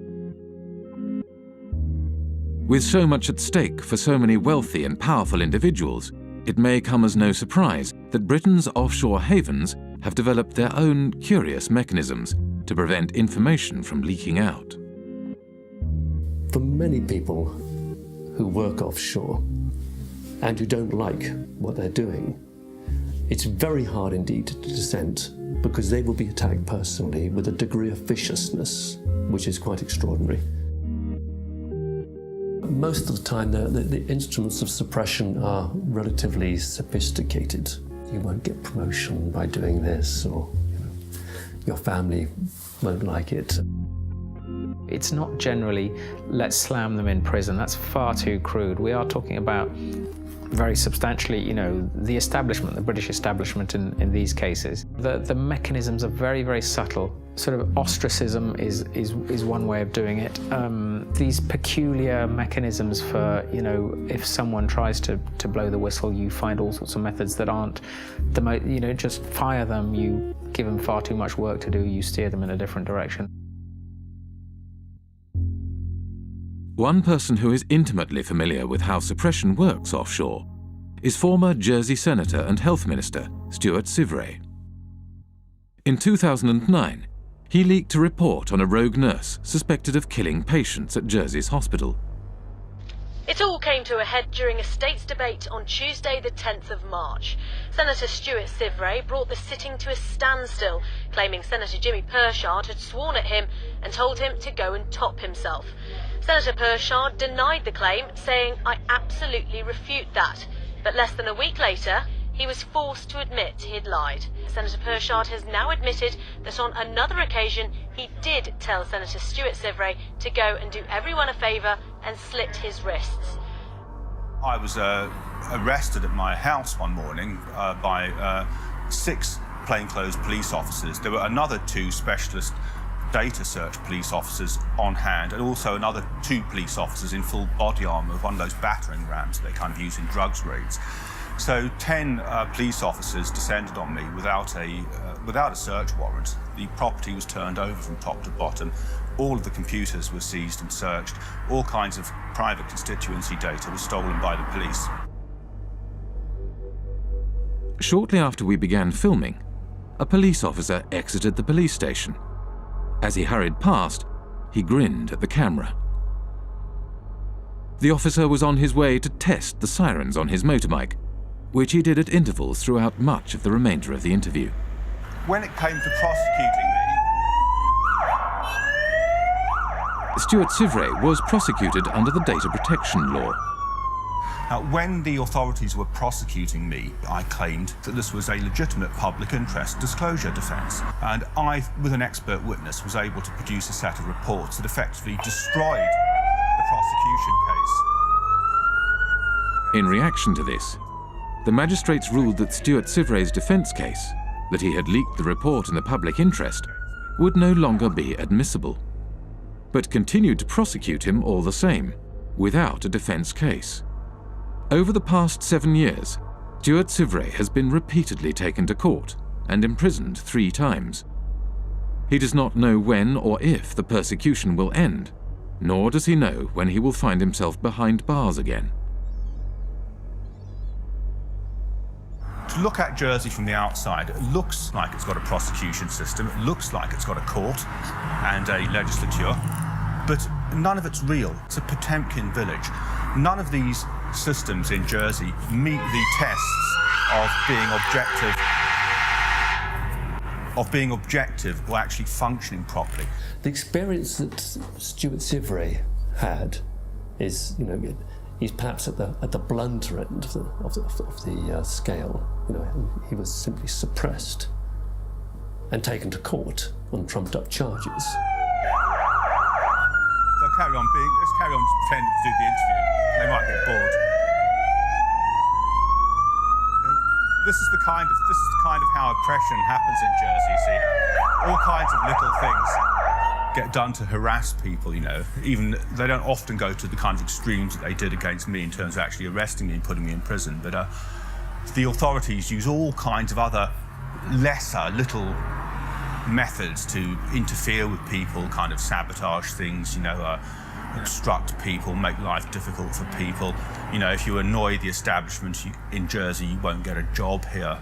With so much at stake for so many wealthy and powerful individuals, it may come as no surprise that Britain's offshore havens have developed their own curious mechanisms to prevent information from leaking out. For many people who work offshore and who don't like what they're doing, it's very hard indeed to dissent, because they will be attacked personally with a degree of viciousness which is quite extraordinary. Most of the time, the instruments of suppression are relatively sophisticated. You won't get promotion by doing this, or your family won't like it. It's not generally, let's slam them in prison. That's far too crude. We are talking about very substantially, the establishment, the British establishment in these cases. The mechanisms are very, very subtle. Sort of ostracism is one way of doing it. These peculiar mechanisms for, if someone tries to blow the whistle, you find all sorts of methods that aren't the most, just fire them, you give them far too much work to do, you steer them in a different direction. One person who is intimately familiar with how suppression works offshore is former Jersey Senator and Health Minister Stuart Sivray. In 2009, he leaked a report on a rogue nurse suspected of killing patients at Jersey's hospital. It all came to a head during a state's debate on Tuesday the 10th of March. Senator Stuart Sivray brought the sitting to a standstill, claiming Senator Jimmy Pershard had sworn at him and told him to go and top himself. Senator Pershard denied the claim, saying, "I absolutely refute that." But less than a week later, he was forced to admit he'd lied. Senator Pershard has now admitted that on another occasion he did tell Senator Stuart Sivray to go and do everyone a favour and slit his wrists. I was arrested at my house one morning by 6 plainclothes police officers. There were another 2 specialist data search police officers on hand, and also another 2 police officers in full body armour, one of those battering rams they kind of use in drugs raids. So 10 police officers descended on me without a search warrant. The property was turned over from top to bottom. All of the computers were seized and searched. All kinds of private constituency data was stolen by the police. Shortly after we began filming, a police officer exited the police station. As he hurried past, he grinned at the camera. The officer was on his way to test the sirens on his motorbike, which he did at intervals throughout much of the remainder of the interview. When it came to prosecuting me, Stuart Sivray was prosecuted under the data protection law. When the authorities were prosecuting me, I claimed that this was a legitimate public interest disclosure defence. And I, with an expert witness, was able to produce a set of reports that effectively destroyed the prosecution case. In reaction to this, the magistrates ruled that Stuart Sivray's defence case, that he had leaked the report in the public interest, would no longer be admissible, but continued to prosecute him all the same, without a defence case. Over the past 7 years, Stuart Sivray has been repeatedly taken to court and imprisoned 3 times. He does not know when or if the persecution will end, nor does he know when he will find himself behind bars again. To look at Jersey from the outside, it looks like it's got a prosecution system, it looks like it's got a court and a legislature, but none of it's real. It's a Potemkin village. None of these systems in Jersey meet the tests of being objective or actually functioning properly. The experience that Stuart Sivray had is, he's perhaps at the blunter end of the scale. He was simply suppressed and taken to court on trumped-up charges. So let's carry on pretending to do the interview. They might get bored. This is the kind of how oppression happens in Jersey. You see, all kinds of little things get done to harass people. Even they don't often go to the kind of extremes that they did against me in terms of actually arresting me and putting me in prison. But the authorities use all kinds of other lesser little methods to interfere with people, kind of sabotage things. Obstruct people, make life difficult for people. If you annoy the establishment in Jersey, you won't get a job here.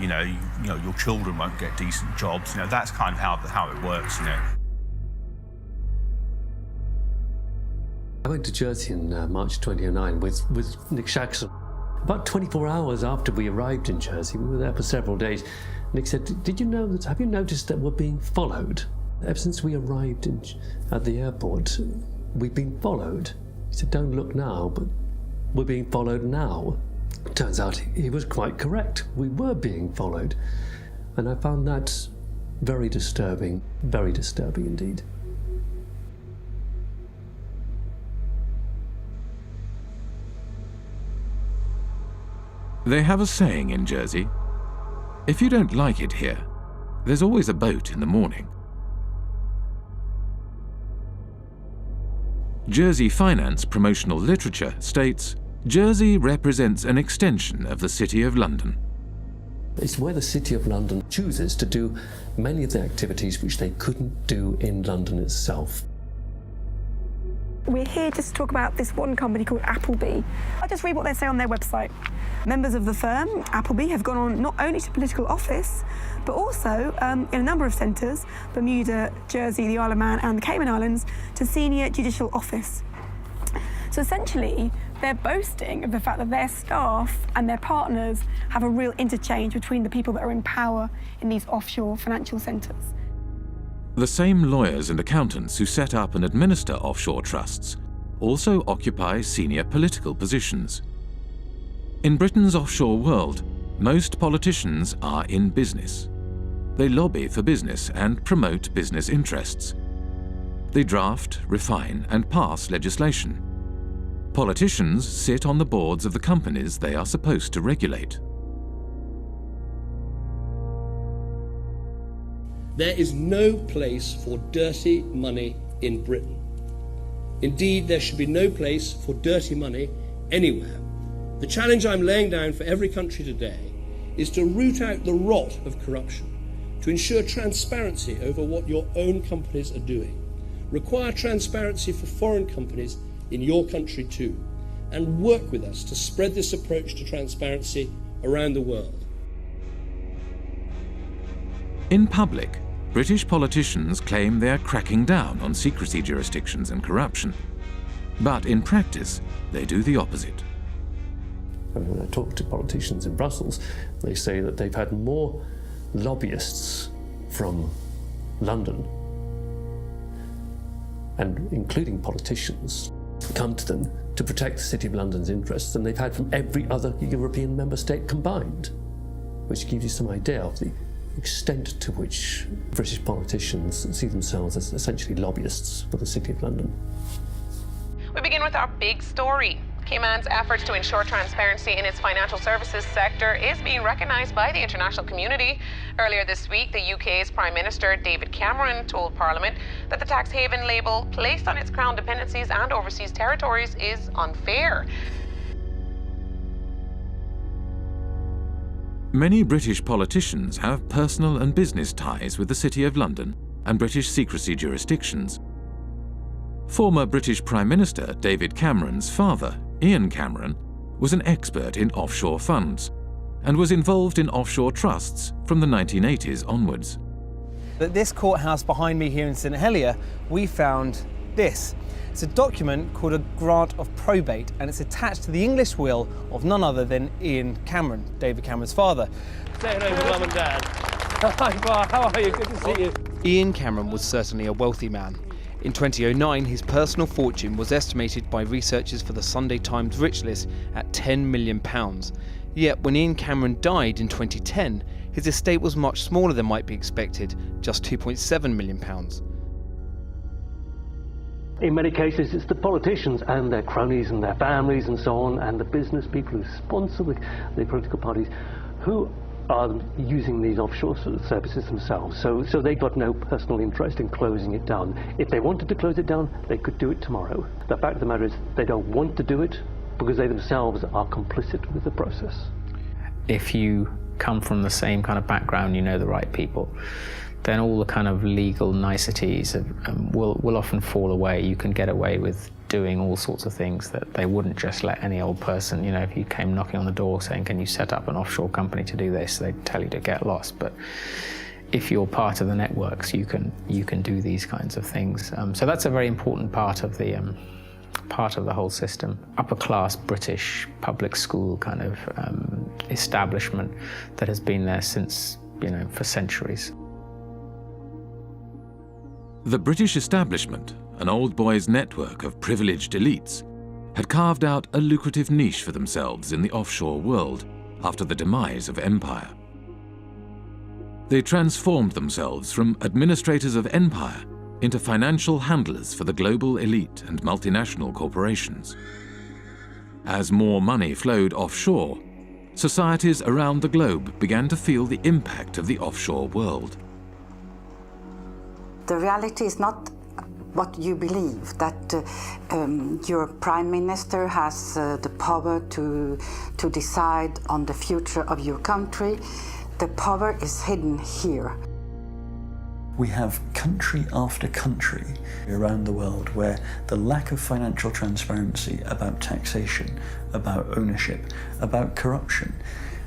Your children won't get decent jobs. That's kind of how it works. I went to Jersey in March 2009 with Nick Shaxson. About 24 hours after we arrived in Jersey, we were there for several days. Nick said, have you noticed that we're being followed? Ever since we arrived at the airport, we've been followed. He said, don't look now, but we're being followed now. Turns out he was quite correct. We were being followed. And I found that very disturbing indeed. They have a saying in Jersey, if you don't like it here, there's always a boat in the morning. Jersey Finance promotional literature states, Jersey represents an extension of the City of London. It's where the City of London chooses to do many of the activities which they couldn't do in London itself. We're here just to talk about this one company called Appleby. I'll just read what they say on their website. Members of the firm, Appleby, have gone on not only to political office, but also in a number of centres, Bermuda, Jersey, the Isle of Man and the Cayman Islands, to senior judicial office. So essentially, they're boasting of the fact that their staff and their partners have a real interchange between the people that are in power in these offshore financial centres. The same lawyers and accountants who set up and administer offshore trusts also occupy senior political positions. In Britain's offshore world, Most politicians are in business. They lobby for business and promote business interests. They draft, refine, and pass legislation. Politicians sit on the boards of the companies they are supposed to regulate. There is no place for dirty money in Britain. Indeed, there should be no place for dirty money anywhere. The challenge I'm laying down for every country today is to root out the rot of corruption, to ensure transparency over what your own companies are doing. Require transparency for foreign companies in your country too, and work with us to spread this approach to transparency around the world. In public, British politicians claim they are cracking down on secrecy jurisdictions and corruption. But in practice, they do the opposite. When I talk to politicians in Brussels, they say that they've had more lobbyists from London, and including politicians, come to them to protect the City of London's interests than they've had from every other European member state combined, which gives you some idea of the extent to which British politicians see themselves as essentially lobbyists for the City of London. We begin with our big story. Cayman's efforts to ensure transparency in its financial services sector is being recognised by the international community. Earlier this week, the UK's Prime Minister David Cameron told Parliament that the tax haven label placed on its crown dependencies and overseas territories is unfair. Many British politicians have personal and business ties with the City of London and British secrecy jurisdictions. Former British Prime Minister David Cameron's father, Ian Cameron, was an expert in offshore funds and was involved in offshore trusts from the 1980s onwards. At this courthouse behind me here in St Helier, we found this. It's a document called a grant of probate, and it's attached to the English will of none other than Ian Cameron, David Cameron's father. Say hello to Mum and Dad. Hi, Bar, how are you? Good to see you. Ian Cameron was certainly a wealthy man. In 2009, his personal fortune was estimated by researchers for the Sunday Times Rich List at £10 million. Yet when Ian Cameron died in 2010, his estate was much smaller than might be expected, just £2.7 million. In many cases, it's the politicians and their cronies and their families and so on, and the business people who sponsor the political parties, who are using these offshore services themselves. So they've got no personal interest in closing it down. If they wanted to close it down, they could do it tomorrow. The fact of the matter is they don't want to do it because they themselves are complicit with the process. If you come from the same kind of background, you know the right people, then all the kind of legal niceties will often fall away. You can get away with doing all sorts of things that they wouldn't just let any old person, you know, if you came knocking on the door saying, can you set up an offshore company to do this, they'd tell you to get lost. But if you're part of the networks, you can do these kinds of things. So that's a very important part of the whole system. Upper class British public school kind of establishment that has been there since, you know, for centuries. The British establishment, an old boys' network of privileged elites, had carved out a lucrative niche for themselves in the offshore world after the demise of empire. They transformed themselves from administrators of empire into financial handlers for the global elite and multinational corporations. As more money flowed offshore, societies around the globe began to feel the impact of the offshore world. The reality is not what you believe, that your prime minister has the power to decide on the future of your country. The power is hidden here. We have country after country around the world where the lack of financial transparency about taxation, about ownership, about corruption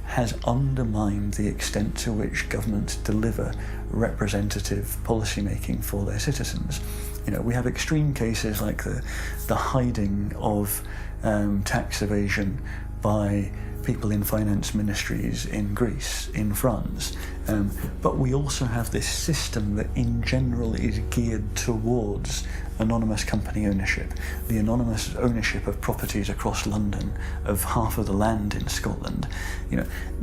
has undermined the extent to which governments deliver representative policymaking for their citizens. You know, we have extreme cases like the hiding of tax evasion by people in finance ministries in Greece, in France. But we also have this system that in general is geared towards anonymous company ownership, the anonymous ownership of properties across London, of half of the land in Scotland.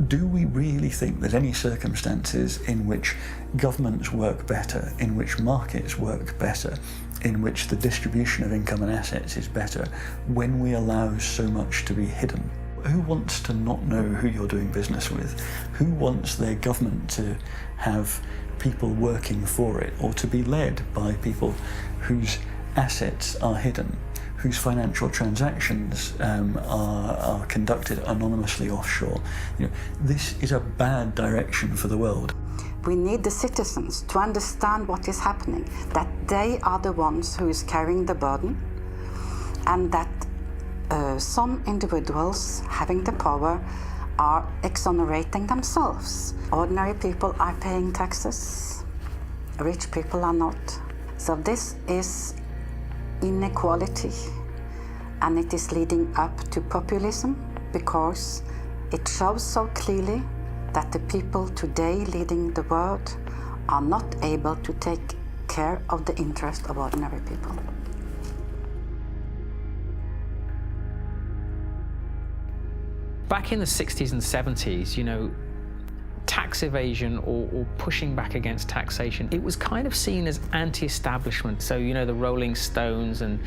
Do we really think there's any circumstances in which governments work better, in which markets work better, in which the distribution of income and assets is better, when we allow so much to be hidden? Who wants to not know who you're doing business with? Who wants their government to have people working for it, or to be led by people whose assets are hidden, whose financial transactions are conducted anonymously offshore? This is a bad direction for the world. We need the citizens to understand what is happening, that they are the ones who is carrying the burden, and that some individuals having the power are exonerating themselves. Ordinary people are paying taxes, rich people are not. So this is inequality, and it is leading up to populism, because it shows so clearly that the people today leading the world are not able to take care of the interest of ordinary people. Back in the 60s and 70s, tax evasion or pushing back against taxation, it was kind of seen as anti-establishment. So, the Rolling Stones and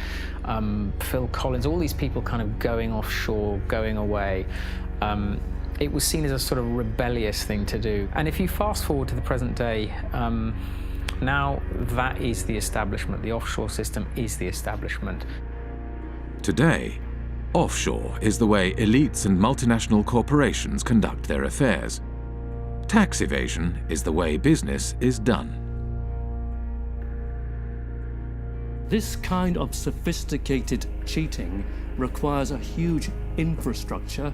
Phil Collins, all these people kind of going offshore, going away. It was seen as a sort of rebellious thing to do. And if you fast forward to the present day, now that is the establishment. The offshore system is the establishment. Today, offshore is the way elites and multinational corporations conduct their affairs. Tax evasion is the way business is done. This kind of sophisticated cheating requires a huge infrastructure.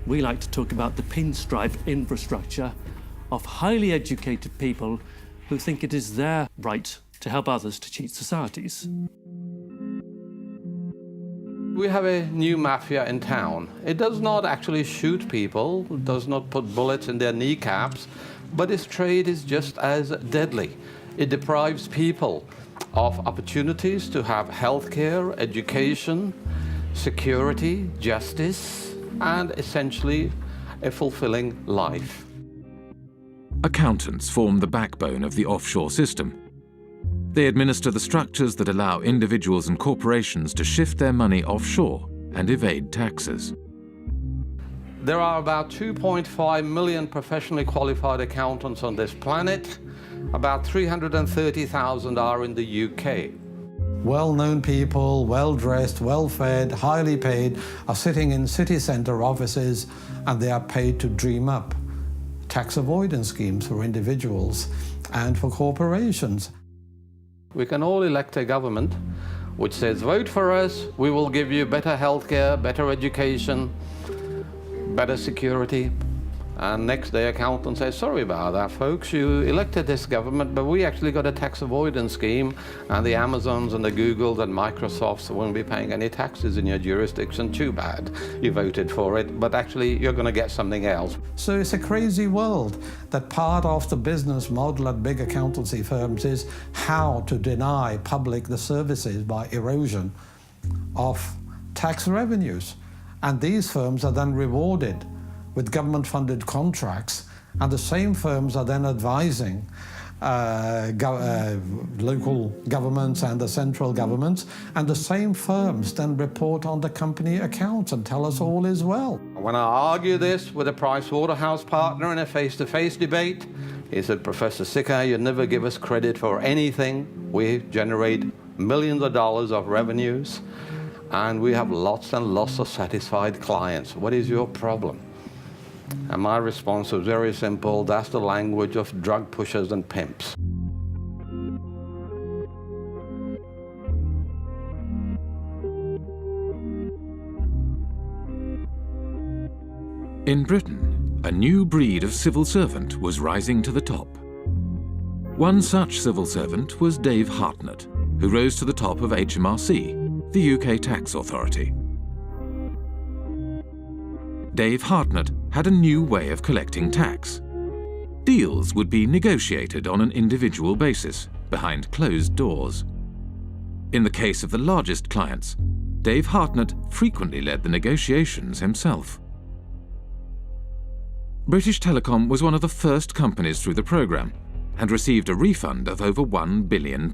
We like to talk about the pinstripe infrastructure of highly educated people who think it is their right to help others to cheat societies. We have a new mafia in town. It does not actually shoot people, does not put bullets in their kneecaps, but its trade is just as deadly. It deprives people of opportunities to have healthcare, education, security, justice, and essentially a fulfilling life. Accountants form the backbone of the offshore system. They administer the structures that allow individuals and corporations to shift their money offshore and evade taxes. There are about 2.5 million professionally qualified accountants on this planet. About 330,000 are in the UK. Well-known people, well-dressed, well-fed, highly paid, are sitting in city centre offices, and they are paid to dream up tax avoidance schemes for individuals and for corporations. We can all elect a government which says, vote for us, we will give you better healthcare, better education, better security. And next day accountant says, sorry about that, folks, you elected this government, but we actually got a tax avoidance scheme, and the Amazons and the Googles and Microsofts won't be paying any taxes in your jurisdiction. Too bad. You voted for it, but actually you're going to get something else. So it's a crazy world that part of the business model at big accountancy firms is how to deny public the services by erosion of tax revenues. And these firms are then rewarded with government-funded contracts, and the same firms are then advising local governments and the central governments, and the same firms then report on the company accounts and tell us all is well. When I argue this with a Pricewaterhouse partner in a face-to-face debate, he said, Professor Sicker, you never give us credit for anything. We generate millions of dollars of revenues, and we have lots and lots of satisfied clients. What is your problem? And my response was very simple: that's the language of drug pushers and pimps. In Britain, a new breed of civil servant was rising to the top. One such civil servant was Dave Hartnett, who rose to the top of HMRC, the UK tax authority. Dave Hartnett had a new way of collecting tax. Deals would be negotiated on an individual basis, behind closed doors. In the case of the largest clients, Dave Hartnett frequently led the negotiations himself. British Telecom was one of the first companies through the programme and received a refund of over £1 billion.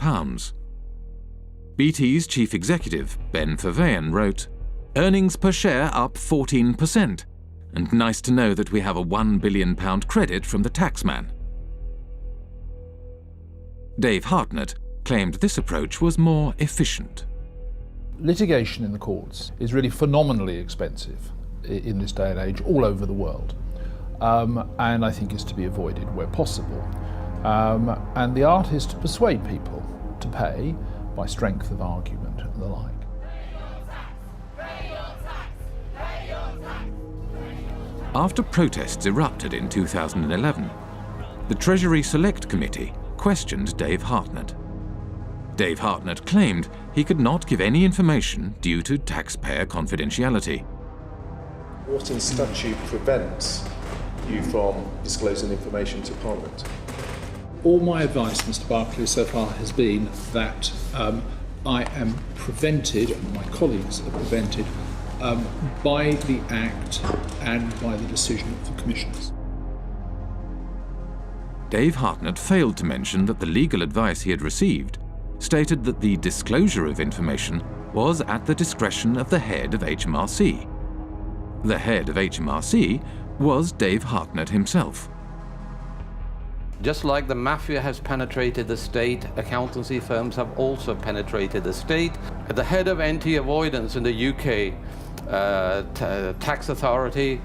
BT's chief executive, Ben Verweyen, wrote, "Earnings per share up 14%, and nice to know that we have a £1 billion credit from the taxman." Dave Hartnett claimed this approach was more efficient. Litigation in the courts is really phenomenally expensive in this day and age all over the world, and I think is to be avoided where possible. And the art is to persuade people to pay by strength of argument and the like. After protests erupted in 2011, the Treasury Select Committee questioned Dave Hartnett. Dave Hartnett claimed he could not give any information due to taxpayer confidentiality. What in statute prevents you from disclosing information to Parliament? All my advice, Mr. Barclay, so far has been that I am prevented, and my colleagues are prevented, by the Act and by the decision of the Commissioners. Dave Hartnett failed to mention that the legal advice he had received stated that the disclosure of information was at the discretion of the head of HMRC. The head of HMRC was Dave Hartnett himself. Just like the mafia has penetrated the state, accountancy firms have also penetrated the state. The head of anti-avoidance in the UK tax authority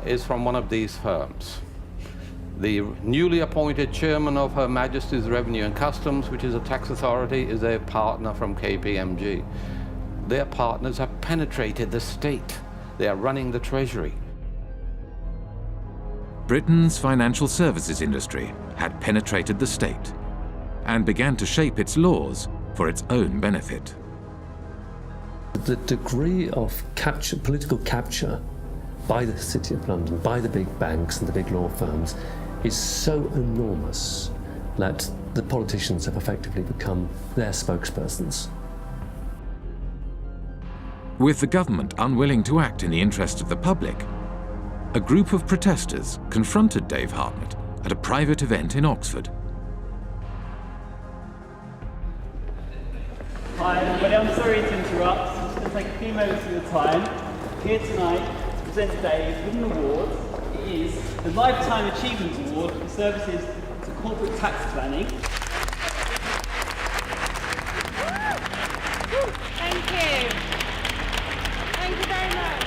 is from one of these firms. The newly appointed chairman of Her Majesty's Revenue and Customs, which is a tax authority, is a partner from KPMG. Their partners have penetrated the state. They are running the Treasury. Britain's financial services industry had penetrated the state and began to shape its laws for its own benefit. The degree of political capture by the City of London, by the big banks and the big law firms, is so enormous that the politicians have effectively become their spokespersons. With the government unwilling to act in the interest of the public, a group of protesters confronted Dave Hartnett at a private event in Oxford. Hi everybody, I'm sorry to interrupt. I'm just going to take a few moments of your time. Here tonight to present Dave with an award. It is the Lifetime Achievement Award for services to corporate tax planning. Thank you. Thank you very much.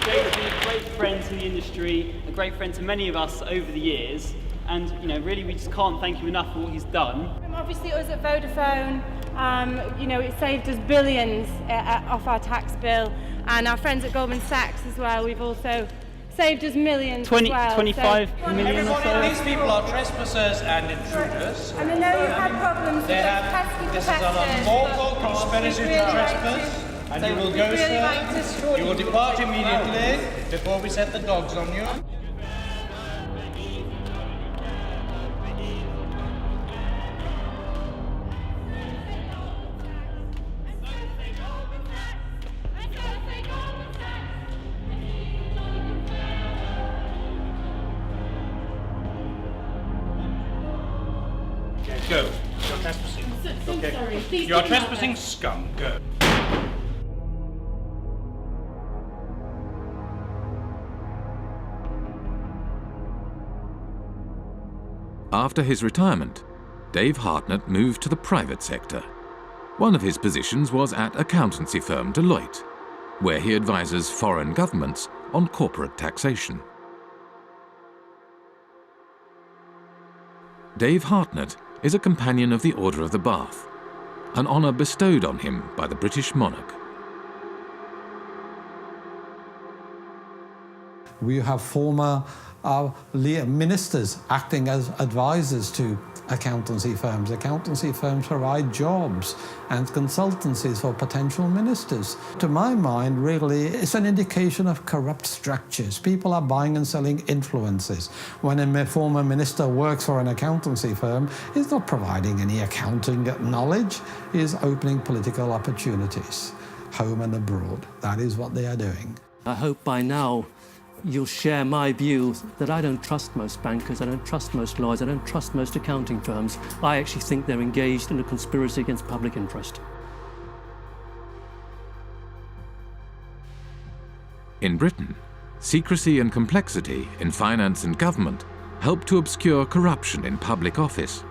Dave's been a great friend to the industry, a great friend to many of us over the years, and really we just can't thank him enough for what he's done. Obviously us at Vodafone, it saved us billions off our tax bill, and our friends at Goldman Sachs as well, we've also saved us millions 25 million or so. These people are trespassers and intruders. And I know you've had problems with pesky This is an unlawful conspiracy to trespass. And you will go, sir. You will depart immediately before we set the dogs on you. Go. You're trespassing. So sorry. Please You are trespassing, scum. Go. After his retirement, Dave Hartnett moved to the private sector. One of his positions was at accountancy firm Deloitte, where he advises foreign governments on corporate taxation. Dave Hartnett is a companion of the Order of the Bath, an honour bestowed on him by the British monarch. We have former ministers acting as advisors to accountancy firms. Accountancy firms provide jobs and consultancies for potential ministers. To my mind, really, it's an indication of corrupt structures. People are buying and selling influences. When a former minister works for an accountancy firm, he's not providing any accounting knowledge, he's opening political opportunities, home and abroad. That is what they are doing. I hope by now you'll share my view that I don't trust most bankers, I don't trust most lawyers, I don't trust most accounting firms. I actually think they're engaged in a conspiracy against public interest. In Britain, secrecy and complexity in finance and government help to obscure corruption in public office.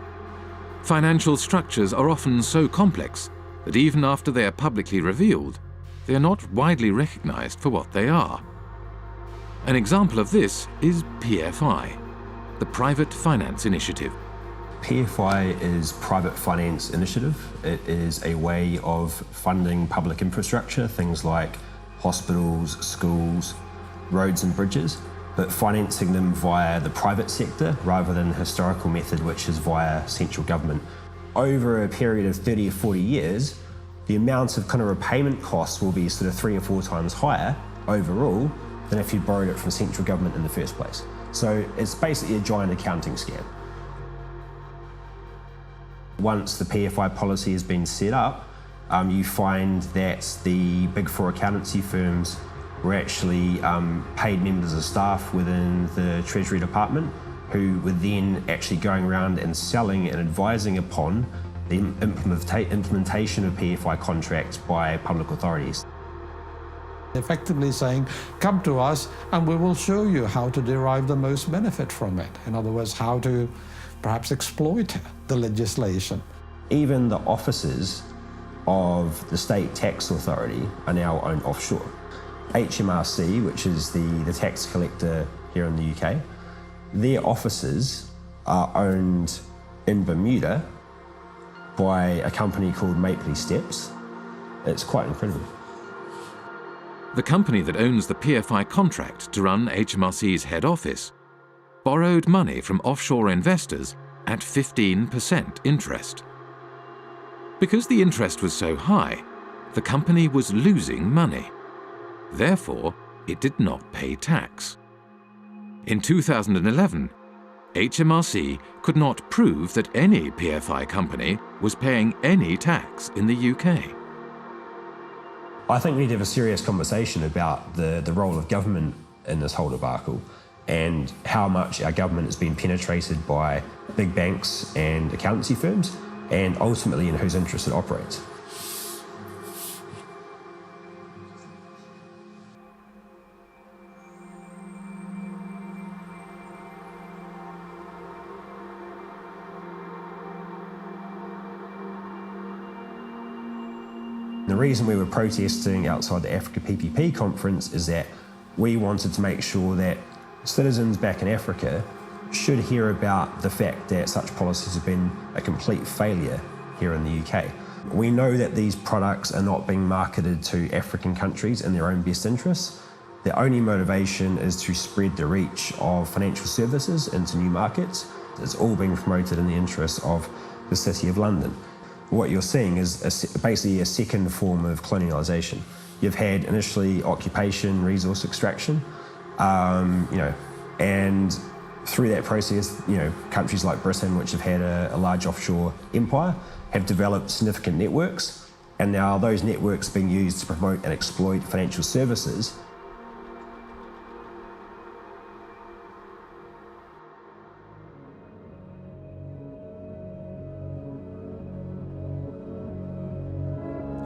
Financial structures are often so complex that even after they are publicly revealed, they are not widely recognized for what they are. An example of this is PFI, the Private Finance Initiative. PFI is Private Finance Initiative. It is a way of funding public infrastructure, things like hospitals, schools, roads and bridges, but financing them via the private sector rather than the historical method, which is via central government. Over a period of 30 or 40 years, the amount of kind of repayment costs will be sort of 3 or 4 times higher overall than if you borrowed it from central government in the first place. So it's basically a giant accounting scam. Once the PFI policy has been set up, you find that the big 4 accountancy firms were actually paid members of staff within the Treasury Department who were then actually going around and selling and advising upon the implementation of PFI contracts by public authorities. Effectively saying, come to us and we will show you how to derive the most benefit from it. In other words, how to perhaps exploit the legislation. Even the offices of the state tax authority are now owned offshore. HMRC, which is the tax collector here in the UK, their offices are owned in Bermuda by a company called Mapley Steps. It's quite incredible. The company that owns the PFI contract to run HMRC's head office borrowed money from offshore investors at 15% interest. Because the interest was so high, the company was losing money. Therefore, it did not pay tax. In 2011, HMRC could not prove that any PFI company was paying any tax in the UK. I think we need to have a serious conversation about the role of government in this whole debacle and how much our government has been penetrated by big banks and accountancy firms and ultimately in whose interest it operates. The reason we were protesting outside the Africa PPP conference is that we wanted to make sure that citizens back in Africa should hear about the fact that such policies have been a complete failure here in the UK. We know that these products are not being marketed to African countries in their own best interests. Their only motivation is to spread the reach of financial services into new markets. It's all being promoted in the interest of the City of London. What you're seeing is basically a second form of colonialisation. You've had initially occupation, resource extraction, and through that process, countries like Britain, which have had a large offshore empire, have developed significant networks, and now those networks are being used to promote and exploit financial services.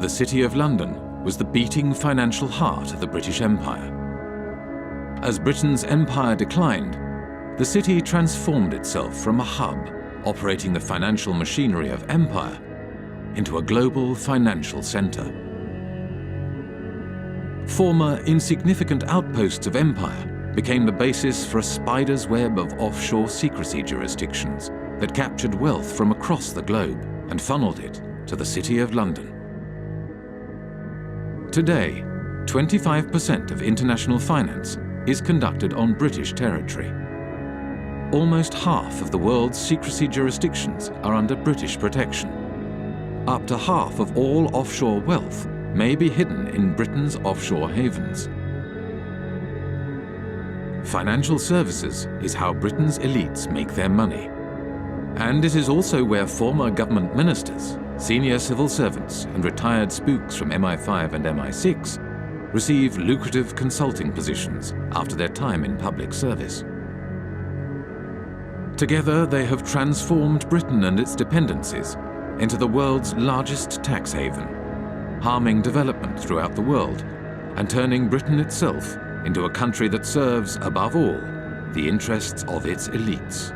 The City of London was the beating financial heart of the British Empire. As Britain's empire declined, the city transformed itself from a hub operating the financial machinery of empire into a global financial centre. Former insignificant outposts of empire became the basis for a spider's web of offshore secrecy jurisdictions that captured wealth from across the globe and funneled it to the City of London. Today, 25% of international finance is conducted on British territory. almost half of the world's secrecy jurisdictions are under British protection. Up to half of all offshore wealth may be hidden in Britain's offshore havens. Financial services is how Britain's elites make their money. And it is also where former government ministers, senior civil servants and retired spooks from MI5 and MI6 receive lucrative consulting positions after their time in public service. Together, they have transformed Britain and its dependencies into the world's largest tax haven, harming development throughout the world and turning Britain itself into a country that serves, above all, the interests of its elites.